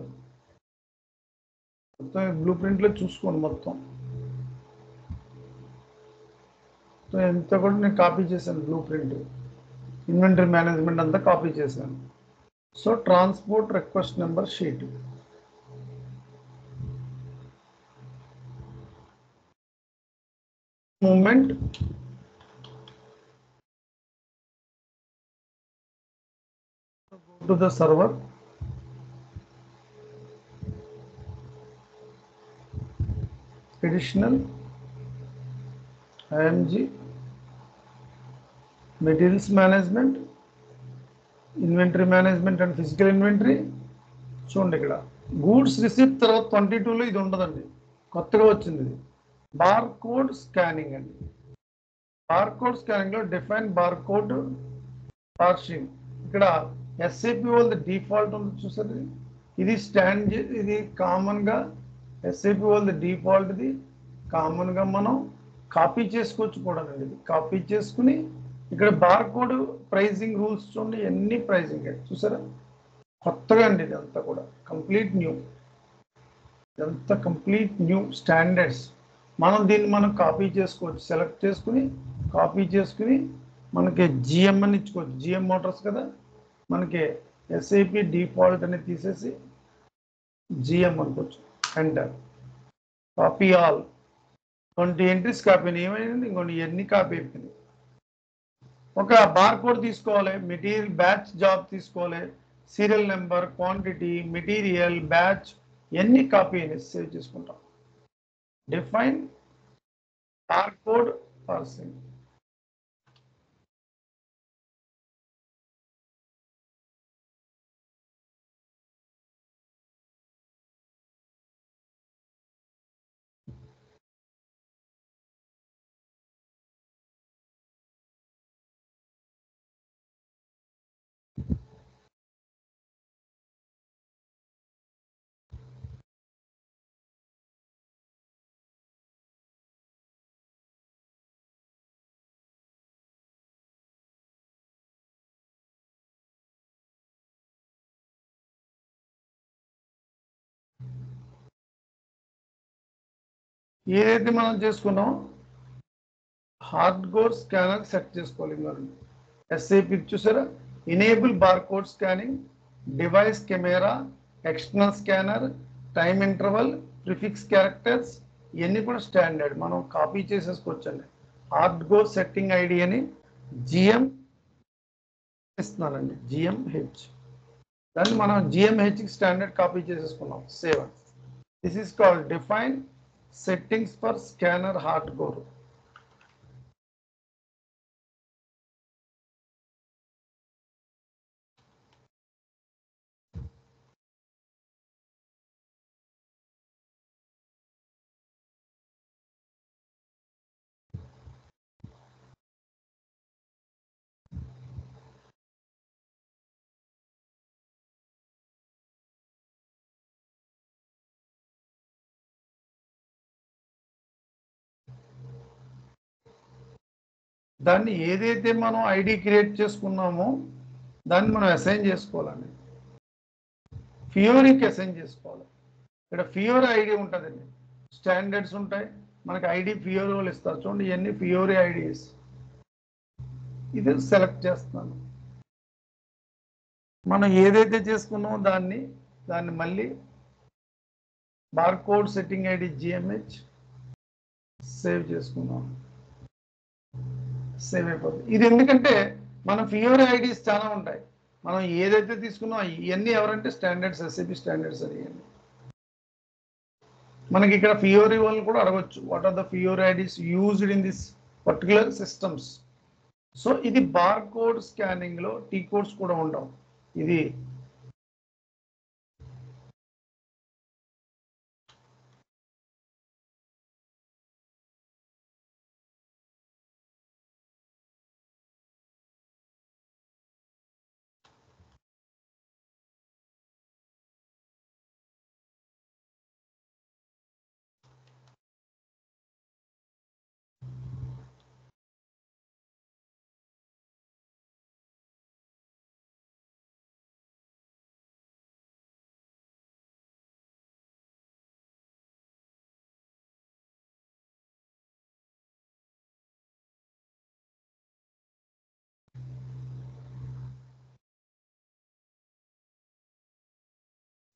మొత్తం బ్లూ ప్రింట్లో చూసుకోండి మొత్తం ఎంత కూడా నేను కాపీ చేశాను. బ్లూ ప్రింట్ ఇన్వెంటరీ మేనేజ్మెంట్ అంతా కాపీ చేశాను. So transport request number sheet, movement, to the server, additional IMG, materials management, inventory management and physical inventory. చూడండి ఇక్కడ గూడ్స్ రిసిప్ట్ తర్వాత 22లో ఇది ఉండదండి, కొత్తగా వచ్చింది ఇది బార్ కోడ్ స్కానింగ్ అండి. బార్ కోడ్ స్కానింగ్ లో డిఫైన్ బార్ కోడ్ పార్సింగ్. ఇక్కడ ఎస్ఏపి వాళ్ళది డిఫాల్ట్ ఉంది చూసారు, ఇది స్టాండ్, ఇది కామన్ గా ఎస్ఏపి వాళ్ళది డిఫాల్ట్, ఇది కామన్ గా మనం కాపీ చేసుకోవచ్చు కూడా అండి. ఇది కాపీ చేసుకుని ఇక్కడ బార్ కోడ్ ప్రైజింగ్ రూల్స్ చూడండి, ఎన్ని ప్రైజింగ్ చూసారా, కొత్తగా అండి ఇదంతా కూడా కంప్లీట్ న్యూ, ఇదంతా కంప్లీట్ న్యూ స్టాండర్డ్స్. మనం కాపీ చేసుకోవచ్చు, సెలెక్ట్ చేసుకుని కాపీ చేసుకుని మనకి జిఎం అని ఇచ్చుకోవచ్చు. జిఎం మోటార్స్ కదా, మనకి ఎస్ఐపి డిఫాల్ట్ అని తీసేసి జిఎం అనుకోవచ్చు. Enter, copy all. 20 entries copy ఏమైంది, ఇంకొన్ని ఎన్ని కాపీ అయిపోయింది. ఒక బార్ కోడ్ తీసుకోవాలి, మెటీరియల్ బ్యాచ్ జాబ్ తీసుకోవాలి, serial number, quantity, material, batch ఎన్ని కాపీ అయినాయి సేవ్ చేసుకుంటాం. Define bar code parsing. ఏదైతే మనం చేసుకున్నాం హార్డ్ కోడ్ స్కానర్ సెట్ చేసుకోవాలి. మనం ఎస్ఐపి చూసారా, enable bar code scanning, device camera, external scanner, time interval, prefix characters ఇవన్నీ కూడా స్టాండర్డ్, మనం కాపీ చేసేసుకోవచ్చండి. హార్డ్ కోడ్ సెట్టింగ్ ఐడి అని జిఎం ఇస్తున్నానండి, జిఎంహెచ్. దాన్ని మనం జిఎంహెచ్ స్టాండర్డ్ కాపీ చేసేసుకున్నాం. Save. This is called define settings for scanner hardcore. దాన్ని ఏదైతే మనం ఐడి క్రియేట్ చేసుకున్నామో దాన్ని మనం అసైన్ చేసుకోవాలండి. ఫియోరీకి అసైన్ చేసుకోవాలి. ఇక్కడ ఫియోరీ ఐడి ఉంటుందండి, స్టాండర్డ్స్ ఉంటాయి, మనకి ఐడి ఫియోరీ వాళ్ళు ఇస్తారు చూడండి, ఇవన్నీ ఫియోరీ ఐడీస్. ఇది సెలెక్ట్ చేస్తున్నాను. మనం ఏదైతే చేసుకున్నామో దాన్ని మళ్ళీ barcode setting ID GMH save చేసుకుందాం. సేవ్ అయిపోతుంది. ఇది ఎందుకంటే మన ఫియోరీ ఐడీస్ చాలా ఉంటాయి. మనం ఏదైతే తీసుకున్నాం ఇవన్నీ ఎవరంటే స్టాండర్డ్స్, SAP స్టాండర్డ్స్ అని. మనకి ఇక్కడ ఫియోరీ వాళ్ళు కూడా అడగచ్చు, what are the Fiori IDs used in this particular systems. So ఇది బార్కోడ్ స్కానింగ్ లో టీ కోడ్స్ కూడా ఉండవు. ఇది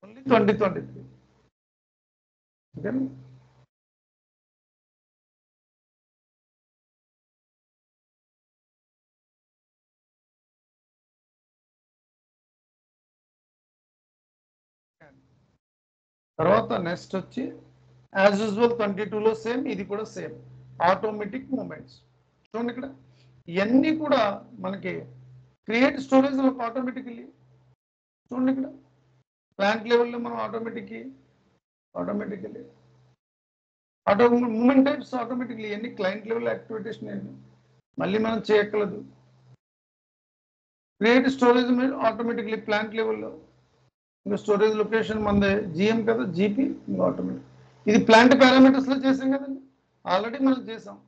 ఓన్లీ 2023. ఓకేనా? తర్వాత నెక్స్ట్ వచ్చి యాజ్ యూజువల్ 22లో సేమ్, ఇది కూడా సేమ్ ఆటోమేటిక్ మూమెంట్స్. చూడండి ఇక్కడ ఇవన్నీ కూడా మనకి క్రియేట్ స్టోరేజ్ ఆటోమేటికలీ. చూడండి ఇక్కడ ప్లాంట్ లెవెల్లో మనం automatically auto movement types automatically ఇవన్నీ క్లయింట్ లెవెల్ యాక్టివిటీస్ మళ్ళీ మనం చేయక్కర్లేదు. క్రియేట్ స్టోరేజ్ ఆటోమేటికలీ ప్లాంట్ లెవెల్లో. ఇంకా స్టోరేజ్ లొకేషన్ మనది GM కదా, GP ఇంకా ఆటోమేటిక్. ఇది ప్లాంట్ పారామీటర్స్ లో చేసాం కదండి, ఆల్రెడీ మనం చేసాం.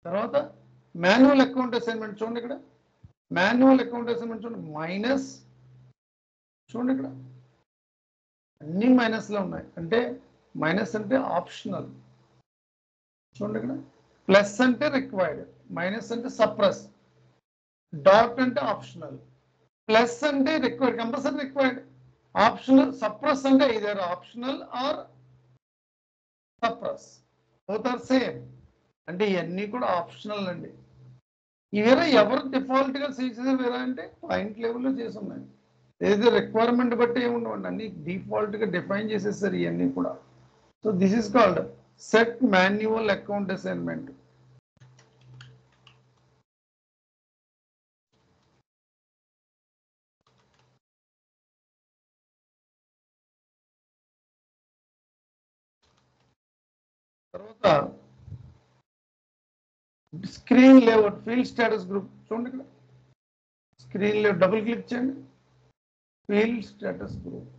తర్వాత మాన్యువల్ అకౌంట్ అసైన్మెంట్ చూడండి ఇక్కడ, మాన్యువల్ అకౌంట్ అసైన్మెంట్ చూడండి మైనస్. చూడండి ఇక్కడ అన్ని మైనస్ లో ఉన్నాయి, అంటే మైనస్ అంటే ఆప్షనల్. చూడండి ఇక్కడ ప్లస్ అంటే రిక్వైర్డ్, మైనస్ అంటే సప్రెస్, డాట్ అంటే ఆప్షనల్, ప్లస్ అంటే required compulsory required, optional suppress అంటే either optional or suppress, both are same. అంటే ఇవన్నీ కూడా ఆప్షనల్ అండి. ఇవేరా ఎవరు డిఫాల్ట్ గా చేసేది వేరా అంటే క్లయింట్ లెవెల్లో చేసి ఉన్నాయి. ఏదైతే రిక్వైర్మెంట్ బట్టి ఏముండవండి, అన్ని డిఫాల్ట్ గా డిఫైన్ చేసేసారు ఇవన్నీ కూడా. So this is called set manual account assignment. తర్వాత screen layout field status group. చూడండి ఇక్కడ స్క్రీన్ లేఅవుట్ డబుల్ క్లిక్ చేయండి, ఫీల్డ్ స్టేటస్ గ్రూప్.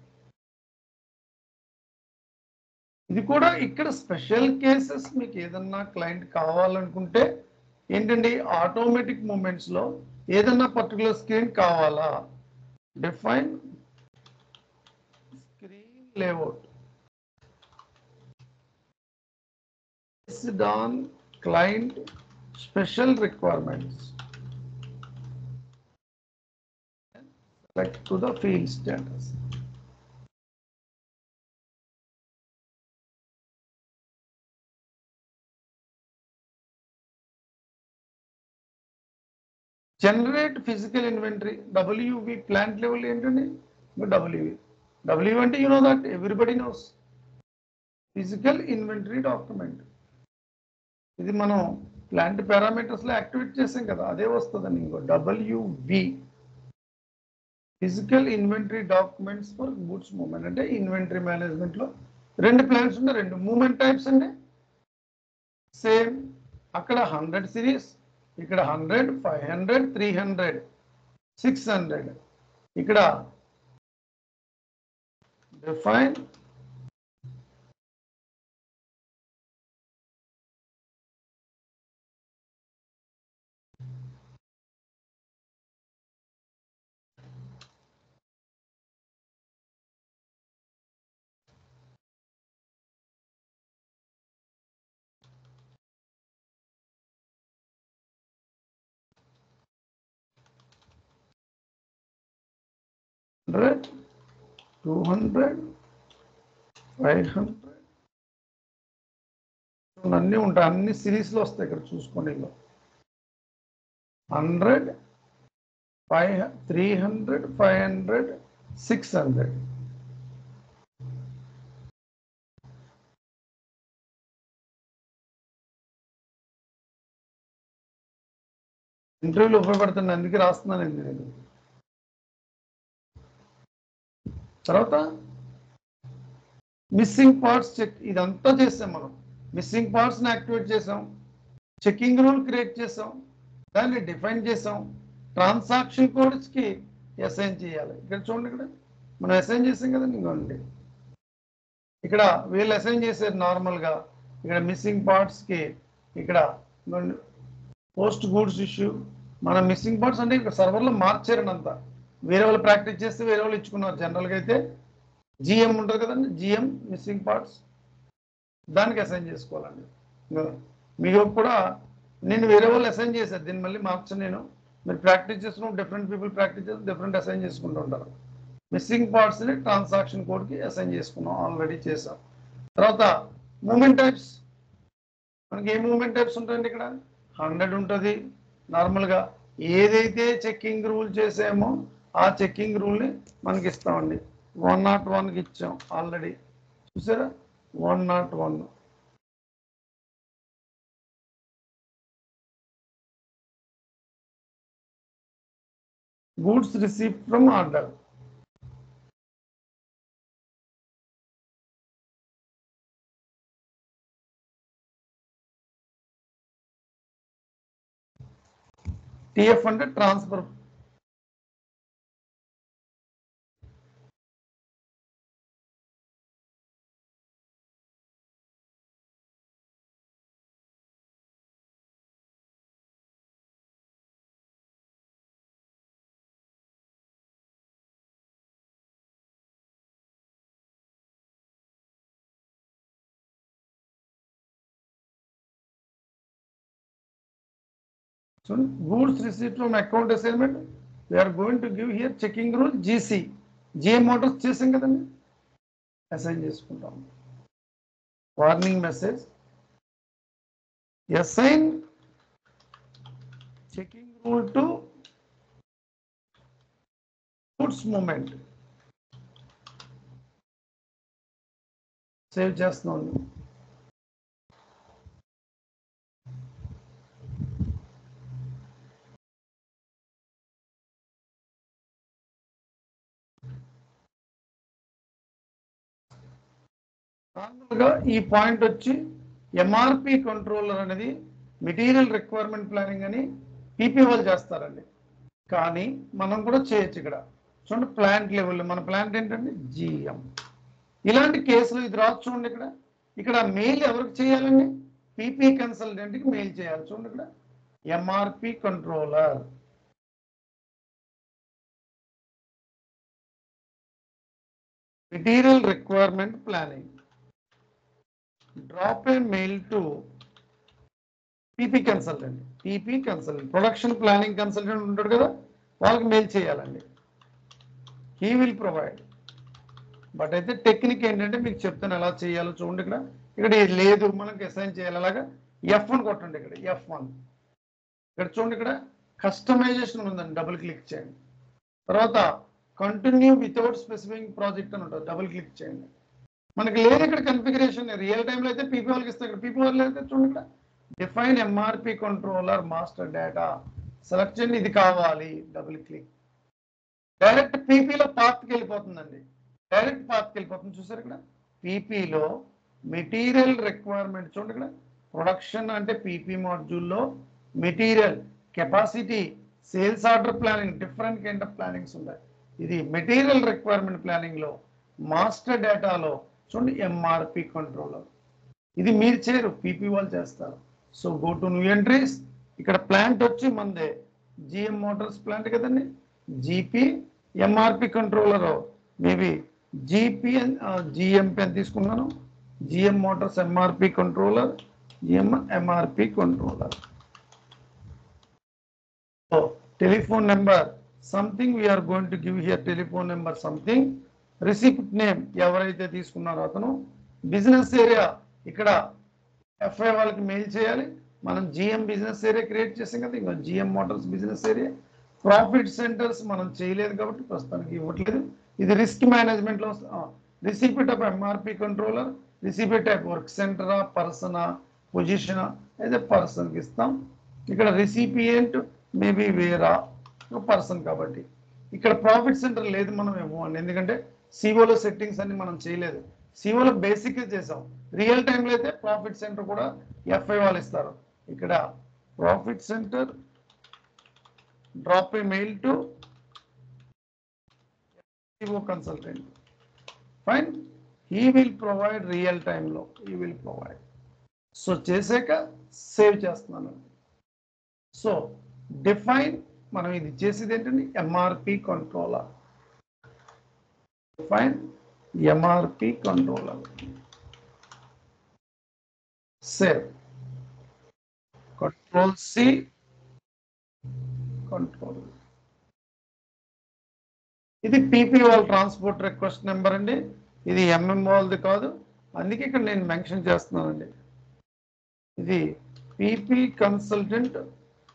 ఇది కూడా ఇక్కడ స్పెషల్ కేసెస్ మీకు ఏదన్నా క్లయింట్ కావాలనుకుంటే ఏంటండి, ఆటోమేటిక్ మూమెంట్స్ లో ఏదన్నా పర్టికులర్ స్క్రీన్ కావాలా, define screen layout based on client special requirements. Select to the field status. Generate physical inventory, WV plant level ఏంటండి, WV. WV అంటే you know that everybody knows. Physical inventory document. ఇది మనం ప్లాంట్ పారామీటర్స్ లో యాక్టివేట్ చేసాం కదా, అదే వస్తుందండి. ఇంకో WV physical inventory documents for goods movement. అంటే ఇన్వెంటరీ మేనేజ్మెంట్ లో రెండు ప్లాన్స్ ఉన్నాయి, రెండు మూవ్మెంట్ టైప్స్ అండి సేమ్. అక్కడ 100 సిరీస్, ఇక్కడ 100, 500, 300, 600. ఇక్కడ డిఫైన్ $100, 200, 500 అన్నీ ఉంటాయి. అన్ని సిరీస్లో వస్తాయి. ఇక్కడ చూసుకోండి. 100, 300, 500, 600. ఇంటర్వ్యూలో ఉపయోగపడుతుంది, అందుకే రాస్తున్నానండి నేను. తర్వాత మిస్సింగ్ పార్ట్స్ చెక్, ఇదంతా చేసాం మనం. మిస్సింగ్ పార్ట్స్ని యాక్టివేట్ చేసాం, చెకింగ్ రూల్ క్రియేట్ చేసాం, దాన్ని డిఫైన్ చేసాం, ట్రాన్సాక్షన్ కోడ్స్కి అసైన్ చేయాలి. ఇక్కడ చూడండి, ఇక్కడ మనం అసైన్ చేసాం కదండి. ఇంకోండి ఇక్కడ వీళ్ళు అసైన్ చేశారు నార్మల్గా. ఇక్కడ మిస్సింగ్ పార్ట్స్కి ఇక్కడ పోస్ట్ గూడ్స్ ఇష్యూ, మన మిస్సింగ్ పార్ట్స్ అంటే ఇక్కడ సర్వర్లో మార్చారండి అంతా. వేరే వాళ్ళు ప్రాక్టీస్ చేస్తే వేరే వాళ్ళు ఇచ్చుకున్నారు. జనరల్గా అయితే జిఎం ఉంటుంది కదండి, జిఎం మిస్సింగ్ పార్ట్స్, దానికి అసైన్ చేసుకోవాలండి. మీకు కూడా నేను వేరే వాళ్ళు అసైన్ చేశాను, దీన్ని మళ్ళీ మార్చను నేను. మీరు ప్రాక్టీస్ చేస్తున్నాం, డిఫరెంట్ పీపుల్ ప్రాక్టీస్ చేస్తే డిఫరెంట్ అసైన్ చేసుకుంటూ ఉంటారు. మిస్సింగ్ పార్ట్స్ని ట్రాన్సాక్షన్ కోడ్కి అసైన్ చేసుకున్నాం, ఆల్రెడీ చేసాం. తర్వాత మూమెంట్ టైప్స్, మనకి ఏ మూమెంట్ టైప్స్ ఉంటాయండి? ఇక్కడ 100 ఉంటుంది నార్మల్గా. ఏదైతే చెక్కింగ్ రూల్ చేసామో ఆ చెక్కింగ్ రూల్ని మనకి ఇస్తామండి. 101కి ఇచ్చాం ఆల్రెడీ, చూసారా? 101. Goods received from order. TF అంటే transfer. So goods received from account assignment, we are going to give here checking rule GC. GM orders చేసాం కదండి, అసైన్ చేసుకుంటాం. Warning message, assign checking rule to goods movement. Save చేస్తున్నాం. నార్మల్గా ఈ పాయింట్ వచ్చి ఎంఆర్పి కంట్రోలర్ అనేది మెటీరియల్ రిక్వైర్మెంట్ ప్లానింగ్ అని పీపీ వాళ్ళు చేస్తారండి. కానీ మనం కూడా చేయొచ్చు. ఇక్కడ చూడండి, ప్లాంట్ లెవెల్, మన ప్లాంట్ ఏంటండి? జిఎం. ఇలాంటి కేసులు ఇది రాదు. చూడండి, ఇక్కడ మెయిల్ ఎవరికి చేయాలండి? పీపీ కన్సల్టెంట్కి మెయిల్ చేయాలి. చూడండి, ఇక్కడ MRP controller, material requirement planning, drop a mail to PP consultant. PP consultant, production planning consultant ఉంటాడు కదా, వాళ్ళకి మెయిల్ చేయాలండి. He will provide. బట్ అయితే టెక్నిక్ ఏంటంటే మీకు చెప్తాను ఎలా చేయాలో. చూడండి, ఇక్కడ లేదు మనకి అసైన్ చేయాలి. అలాగా F1 కొట్టండి. ఇక్కడ F1. ఇక్కడ చూడండి, ఇక్కడ కస్టమైజేషన్ ఉందండి, డబుల్ క్లిక్ చేయండి. తర్వాత కంటిన్యూ వితౌట్ స్పెసిఫిక్ ప్రాజెక్ట్ అని ఉంటుంది, డబుల్ క్లిక్ చేయండి. మనకి లేదు ఇక్కడ కన్ఫిగరేషన్. రియల్ టైంలో అయితే పీపీ వాళ్ళకి ఇస్తాం. ఇక్కడ పీపీ వాళ్ళు అయితే చూడండి, ఇక్కడ define MRP controller master data select చేయండి. ఇది కావాలి, డబుల్ క్లిక్. డైరెక్ట్ పీపీలో పాత్కి వెళ్ళిపోతుందండి, డైరెక్ట్ పాత్కి వెళ్ళిపోతుంది. చూసారు, ఇక్కడ పీపీలో మెటీరియల్ రిక్వైర్మెంట్ చూడండి, ఇక్కడ ప్రొడక్షన్ అంటే పీపీ మాడ్యూల్లో material, capacity, sales order planning, different kind of plannings ఉన్నాయి. ఇది మెటీరియల్ రిక్వైర్మెంట్ ప్లానింగ్ లో, మాస్టర్ డేటాలో చూడండి ఎంఆర్పి కంట్రోలర్. ఇది మీరు చేయరు, పీపీ వాళ్ళు చేస్తారు. So go to new entries. ఇక్కడ ప్లాంట్ వచ్చి మనదే జిఎం మోటార్స్ ప్లాంట్ కదండి, GP MRP controller maybe GP GMP అని తీసుకున్నాను. GM motors MRP controller, GM MRP controller. So telephone number something we're going to give here, telephone number something, receipt name ఎవరైతే తీసుకున్నారో అతను, బిజినెస్ ఏరియా ఇక్కడ ఎఫ్ఐ వాళ్ళకి మెయిల్ చేయాలి. మనం జిఎం బిజినెస్ ఏరియా క్రియేట్ చేసాం కదా, ఇంకా GM motors business area. Profit centres మనం చేయలేదు కాబట్టి ప్రస్తుతానికి ఇవ్వట్లేదు. ఇది రిస్క్ మేనేజ్మెంట్ లో receipt of MRP controller, receipt of work సెంటరా, పర్సనా, పొజిషనా అయితే పర్సన్ కి ఇస్తాం. ఇక్కడ రిసిపియంట్ మేబీ వేరా పర్సన్ కాబట్టి ఇక్కడ ప్రాఫిట్ సెంటర్ లేదు, మనం ఇవ్వండి. ఎందుకంటే సిఓలో సెట్టింగ్స్ అన్ని మనం చేయలేదు, సిఓలో బేసిక్ చేసాం. రియల్ టైంలో అయితే ప్రాఫిట్ సెంటర్ కూడా ఎఫ్ఐ వాళ్ళు ఇస్తారు. ఇక్కడ profit centre drop a mail to CO consultant, fine, he will provide real టైంలో, హీ విల్ ప్రొవైడ్. సో చేసాక సేవ్ చేస్తున్నాను. సో డిఫైన్, మనం ఇది చేసేది ఏంటంటే MRP controller, define MRP controller, save, control C, control. ఇది పీపీ వాళ్ళ ట్రాన్స్పోర్ట్ రిక్వెస్ట్ నెంబర్ అండి, ఇది ఎంఎం వాళ్ళది కాదు, అందుకే ఇక్కడ నేను మెన్షన్ చేస్తున్నానండి. ఇది పీపీ కన్సల్టెంట్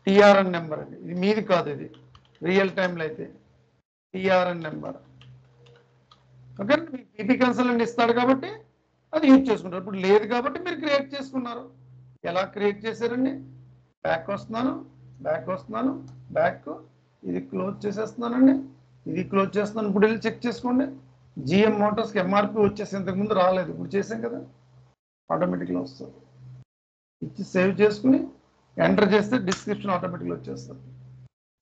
టిఆర్ఎన్ నెంబర్ అండి, ఇది మీది కాదు, ఇది రియల్ టైంలో అయితే టిఆర్ఎన్ నెంబర్. ఓకే, మీకు పీపీ కన్సల్టెంట్ ఇస్తాడు కాబట్టి అది యూజ్ చేసుకుంటారు. ఇప్పుడు లేదు కాబట్టి మీరు క్రియేట్ చేసుకున్నారు. ఎలా క్రియేట్ చేశారండి? బ్యాక్ వస్తున్నాను, బ్యాక్ వస్తున్నాను, బ్యాక్, ఇది క్లోజ్ చేసేస్తున్నానండి, ఇది క్లోజ్ చేస్తున్నాను. ఇప్పుడు వెళ్ళి చెక్ చేసుకోండి, జిఎం మోటార్స్కి ఎంఆర్పి వచ్చేసి ఇంతకుముందు రాలేదు, ఇప్పుడు చేసాం కదా, ఆటోమేటిక్గా వస్తుంది. ఇచ్చి సేవ్ చేసుకుని ఎంటర్ చేస్తే డిస్క్రిప్షన్ ఆటోమేటిక్గా వచ్చేస్తుంది.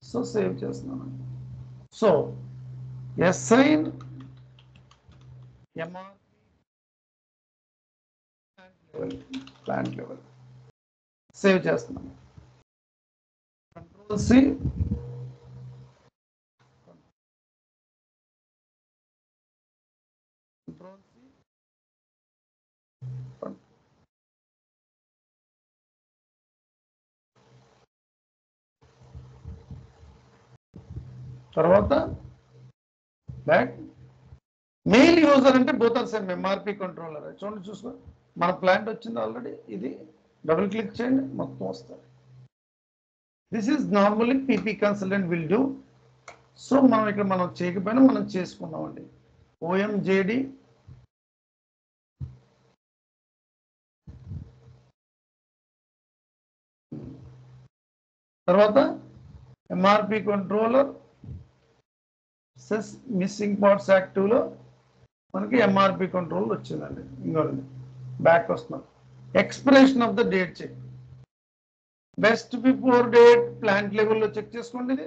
సో సేవ్ చేస్తున్నాను. So assign MRP plant level save చేస్తున్నాను. కంట్రోల్ సి, కంట్రోల్ సి, తర్వాత బ్యాక్. మెయిల్ యూజర్ అంటే both are same, MRP controller. చూడండి, చూసుకో, మన ప్లాంట్ వచ్చింది ఆల్రెడీ, ఇది డబుల్ క్లిక్ చేయండి, మొత్తం వస్తుంది. This is normally PP consultant will do. So మనం ఇక్కడ మనం చేయకపోయినా మనం చేసుకున్నామండి. ఓఎంజేడి తర్వాత ఎంఆర్పి కంట్రోలర్ సెస్ మిస్సింగ్ పార్ట్స్ యాక్టివ్లో మనకి ఎంఆర్పి కంట్రోల్ వచ్చిందండి. ఇంకోండి బ్యాక్ వస్తున్నాం. Expiration of the date check, best before date plant లెవెల్లో చెక్ చేసుకోండి, ఇది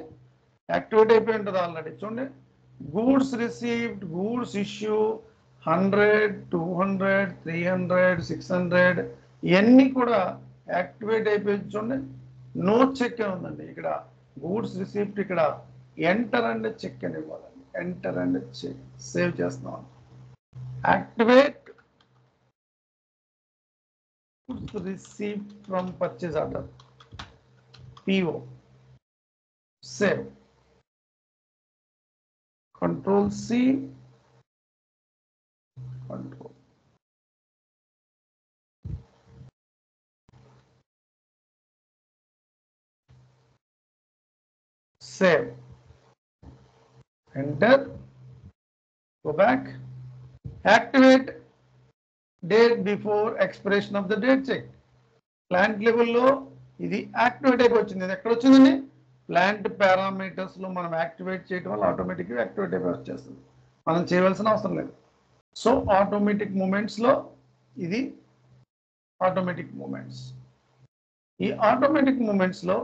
యాక్టివేట్ అయిపోయి ఉంటుంది ఆల్రెడీ. చూడండి, గూడ్స్ రిసీవ్డ్, గూడ్స్ ఇష్యూ 100, 200, 300, 600 ఇవన్నీ కూడా యాక్టివేట్ అయిపోయి. చూడండి, నో చెక్ అని ఉందండి ఇక్కడ, గూడ్స్ రిసీవ్డ్ ఇక్కడ ఎంటర్ అండ్ చెక్ అని ఇవ్వాలండి, ఎంటర్ అండ్ చెక్. సేవ్ చేస్తున్నాం. Activate goods received from purchase order, PO, save. Control C, control, save, enter, go back, activate date before expiration of the date check. Plant లెవెల్లో ఇది యాక్టివేట్ అయిపోయి వచ్చింది. ఇది ఎక్కడ వచ్చిందండి? ప్లాంట్ పారామీటర్స్ లో మనం యాక్టివేట్ చేయడం వల్ల ఆటోమేటిక్గా యాక్టివేట్ అయిపోయి వచ్చేస్తుంది, మనం చేయవలసిన అవసరం లేదు. సో ఆటోమేటిక్ మూమెంట్స్ లో ఇది ఆటోమేటిక్ మూమెంట్స్. ఈ ఆటోమేటిక్ మూమెంట్స్ లో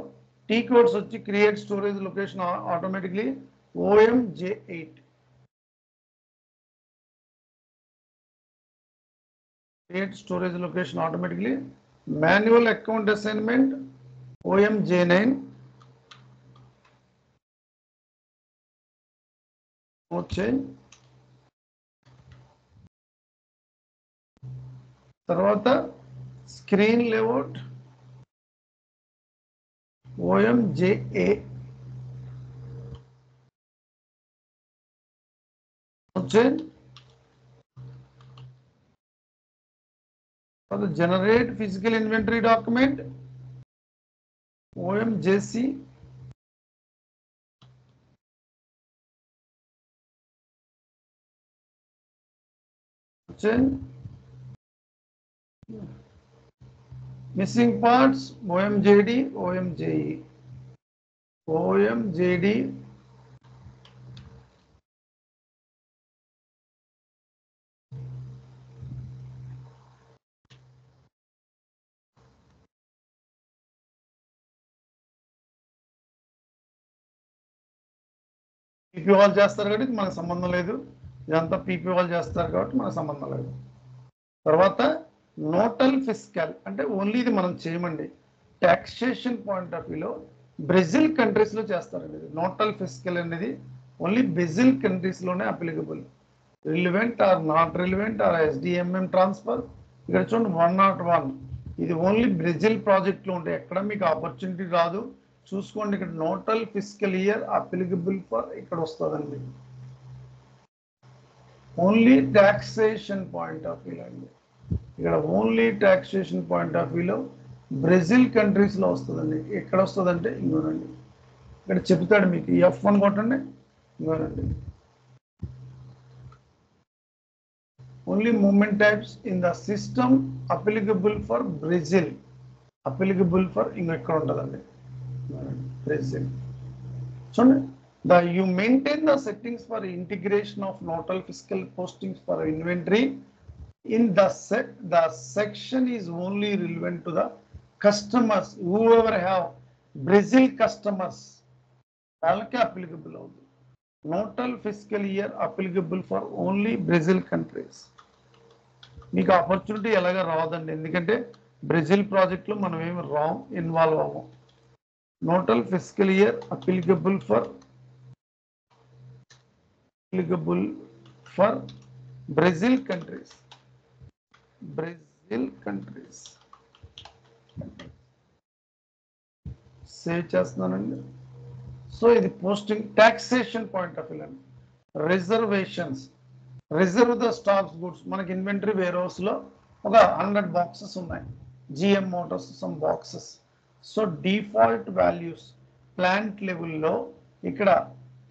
టీ కోడ్స్ వచ్చి create storage location automatically OMJ8 create storage location automatically. Manual account assignment OMJ9 no change. తర్వాత screen layout OMJA no change. For the generate physical inventory document OMJC change. Missing parts OMJD OMJE OMJD PP వాళ్ళు చేస్తారు కాబట్టి మనకు సంబంధం లేదు. ఇదంతా పీపీ వాళ్ళు చేస్తారు కాబట్టి మనకు సంబంధం లేదు. తర్వాత నోటల్ ఫిస్కల్ అంటే ఓన్లీ ఇది మనం చేయమండి. టాక్సేషన్ పాయింట్ ఆఫ్ వ్యూలో బ్రెజిల్ కంట్రీస్లో చేస్తారండి. ఇది నోటల్ ఫిస్కల్ అనేది ఓన్లీ బ్రెజిల్ కంట్రీస్లోనే applicable. Relevant or not relevant or SDMM transfer ఇక్కడ చూడండి 101 ఇది ఓన్లీ బ్రెజిల్ ప్రాజెక్ట్లో ఉంటే ఎక్కడ మీకు ఆపర్చునిటీ రాదు. చూసుకోండి ఇక్కడ నోటల్ ఫిస్కల్ ఇయర్ అప్లికబుల్ ఫర్ ఇక్కడ వస్తుందండి. Only taxation point of view అండి. ఇక్కడ ఓన్లీ టాక్సేషన్ పాయింట్ ఆఫ్ వ్యూలో బ్రెజిల్ కంట్రీస్లో వస్తుందండి. ఎక్కడ వస్తుందంటే ఇంకోనండి ఇక్కడ చెప్తాడు మీకు F1 కొట్టండి. ఇంకోనండి only movement types in the system applicable for Brazil applicable for ఇంకో ఎక్కడ ఉంటుందండి బ్రెజిల్. చూడండి you maintain the settings for integration of nodal fiscal postings for inventory in the section is only relevant to the customers whoever have Brazil customers వాళ్ళకి applicable అవుతుంది. nodal fiscal year applicable for only Brazil countries. మీకు ఆపర్చునిటీ ఎలాగా రాదండి, ఎందుకంటే బ్రెజిల్ ప్రాజెక్ట్లో మనం ఏమి ఇన్వాల్వ్ అవ్వం. nodal fiscal year applicable for Brazil countries. Save చేస్తున్నానండి. సో ఇది posting taxation point of view అండి. Reservations reserve the stocks goods మనకి ఇన్వెంటరీ వేర్ హౌస్ లో ఒక 100 బాక్సెస్ ఉన్నాయి. GM motors some boxes. So default values plant లెవెల్లో ఇక్కడ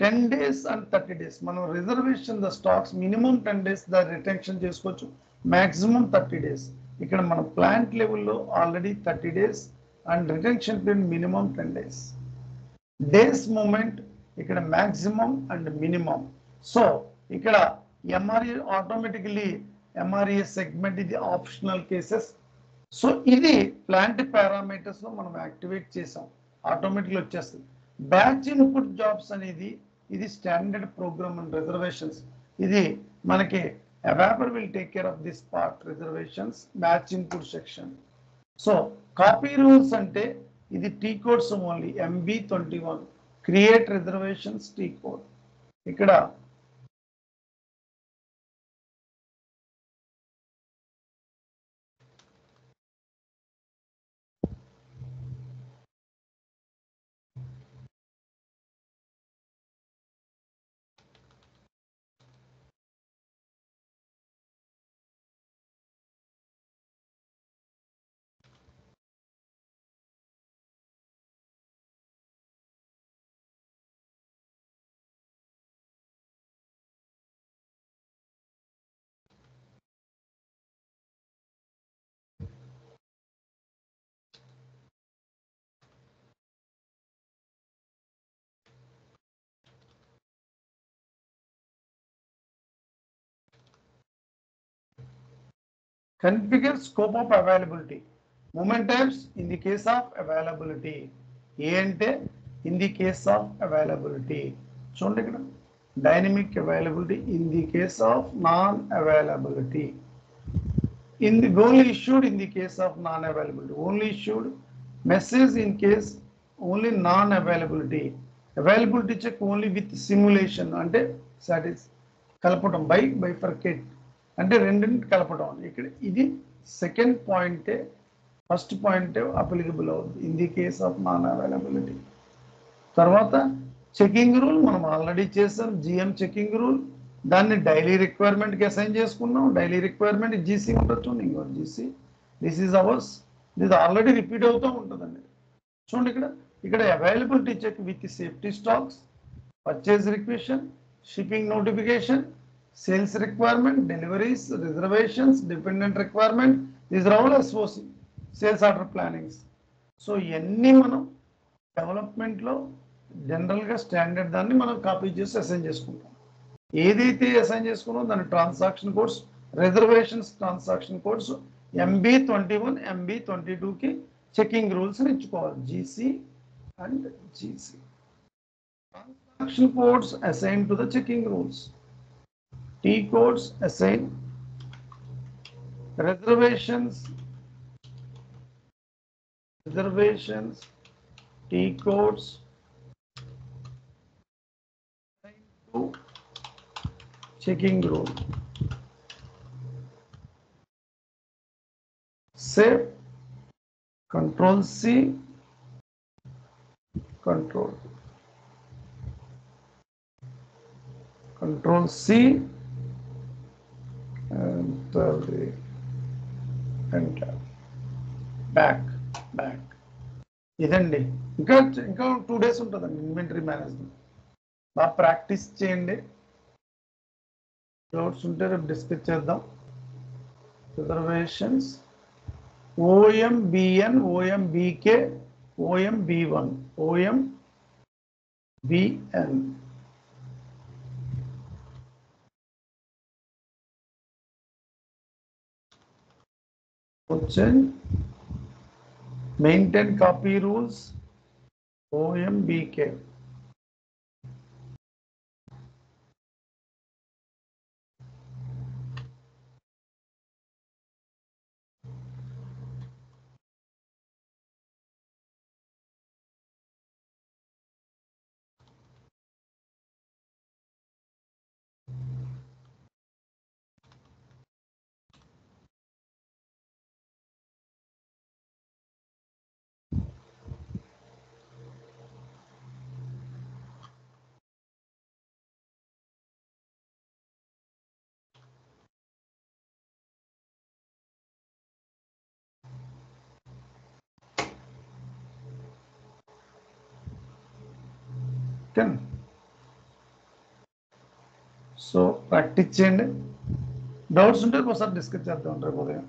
10 days and 30 days మనం reservation the stocks minimum 10 days the retention చేసుకోవచ్చు, మాక్సిమం 30 days. ఇక్కడ మన ప్లాంట్ లెవెల్లో already 30 days and retention period minimum 10 days. Days moment ఇక్కడ మాక్సిమం అండ్ మినిమం. సో ఇక్కడ MRE ఆటోమేటికలీ MRE సెగ్మెంట్ ఇది ఆప్షనల్ కేసెస్. సో ఇది ప్లాంట్ పారామీటర్స్ లో మనం యాక్టివేట్ చేసాం, ఆటోమేటిక్గా వచ్చేస్తుంది. బ్యాచ్ ఇన్పుట్ జాబ్స్ అనేది ఇది స్టాండర్డ్ ప్రోగ్రామ్ అండ్ రిజర్వేషన్స్. ఇది మనకి ఎవాపర్ will take care of this part reservations batch input section. So copy rules అంటే ఇది T codes only MB21 create reservations T code. ఇక్కడ configure scope of availability. Movement types in the case of availability. ఏ అంటే in the case of availability. చూడండి ఇక్కడ dynamic availability in the case of non availability. In the only issued in the case of non-availability. Only issued message in case only non-availability. Availability check only with simulation అంటే satis కలపడం bifurcate అంటే రెండింటి కలపడం. ఇక్కడ ఇది సెకండ్ పాయింటే ఫస్ట్ పాయింటే అప్లికబుల్ అవుతుంది in the case of non availability. తర్వాత చెకింగ్ రూల్ మనం ఆల్రెడీ చేసాం. జిఎం చెకింగ్ రూల్ దాన్ని డైలీ రిక్వైర్మెంట్కి అసైన్ చేసుకున్నాం. డైలీ రిక్వైర్మెంట్ జీసీ ఉండొచ్చు. ఇంకో జీసీ దిస్ ఈజ్ అవర్స్. ఇది ఆల్రెడీ రిపీట్ అవుతూ ఉంటుందండి. చూడండి ఇక్కడ availability check with safety stocks, purchase రిక్వెషన్, shipping notification, sales requirement, deliveries, reservations, dependent requirement, these are all SOC sales order plannings. So ఇవన్నీ మనం డెవలప్మెంట్లో జనరల్గా స్టాండర్డ్ దాన్ని మనం కాపీ చేసి అసైన్ చేసుకుంటాం. ఏదైతే అసైన్ చేసుకున్నామో దాని transaction codes, reservations transaction codes MB21 MB22కి checking rules ఇచ్చుకోవాలి. GC and GC transaction codes assign to the checking rules. T codes assign, reservations T codes checking rule. Save, Control C, Control C, and enter. Back. ఇదండి. ఇంకా 2 days ఉంటుందండి ఇన్వెంటరీ మేనేజ్మెంట్. బాగా ప్రాక్టీస్ చేయండి. డౌట్స్ ఉంటే రేపు డిస్కస్ చేద్దాం. Reservations OMBN, OMBK, OMB1, OMBN. Question maintain copy rules OMBK. So practice చేయండి. డౌట్స్ ఉంటే ఒకసారి డిస్కస్ చేద్దాం రేపు ఉదయం.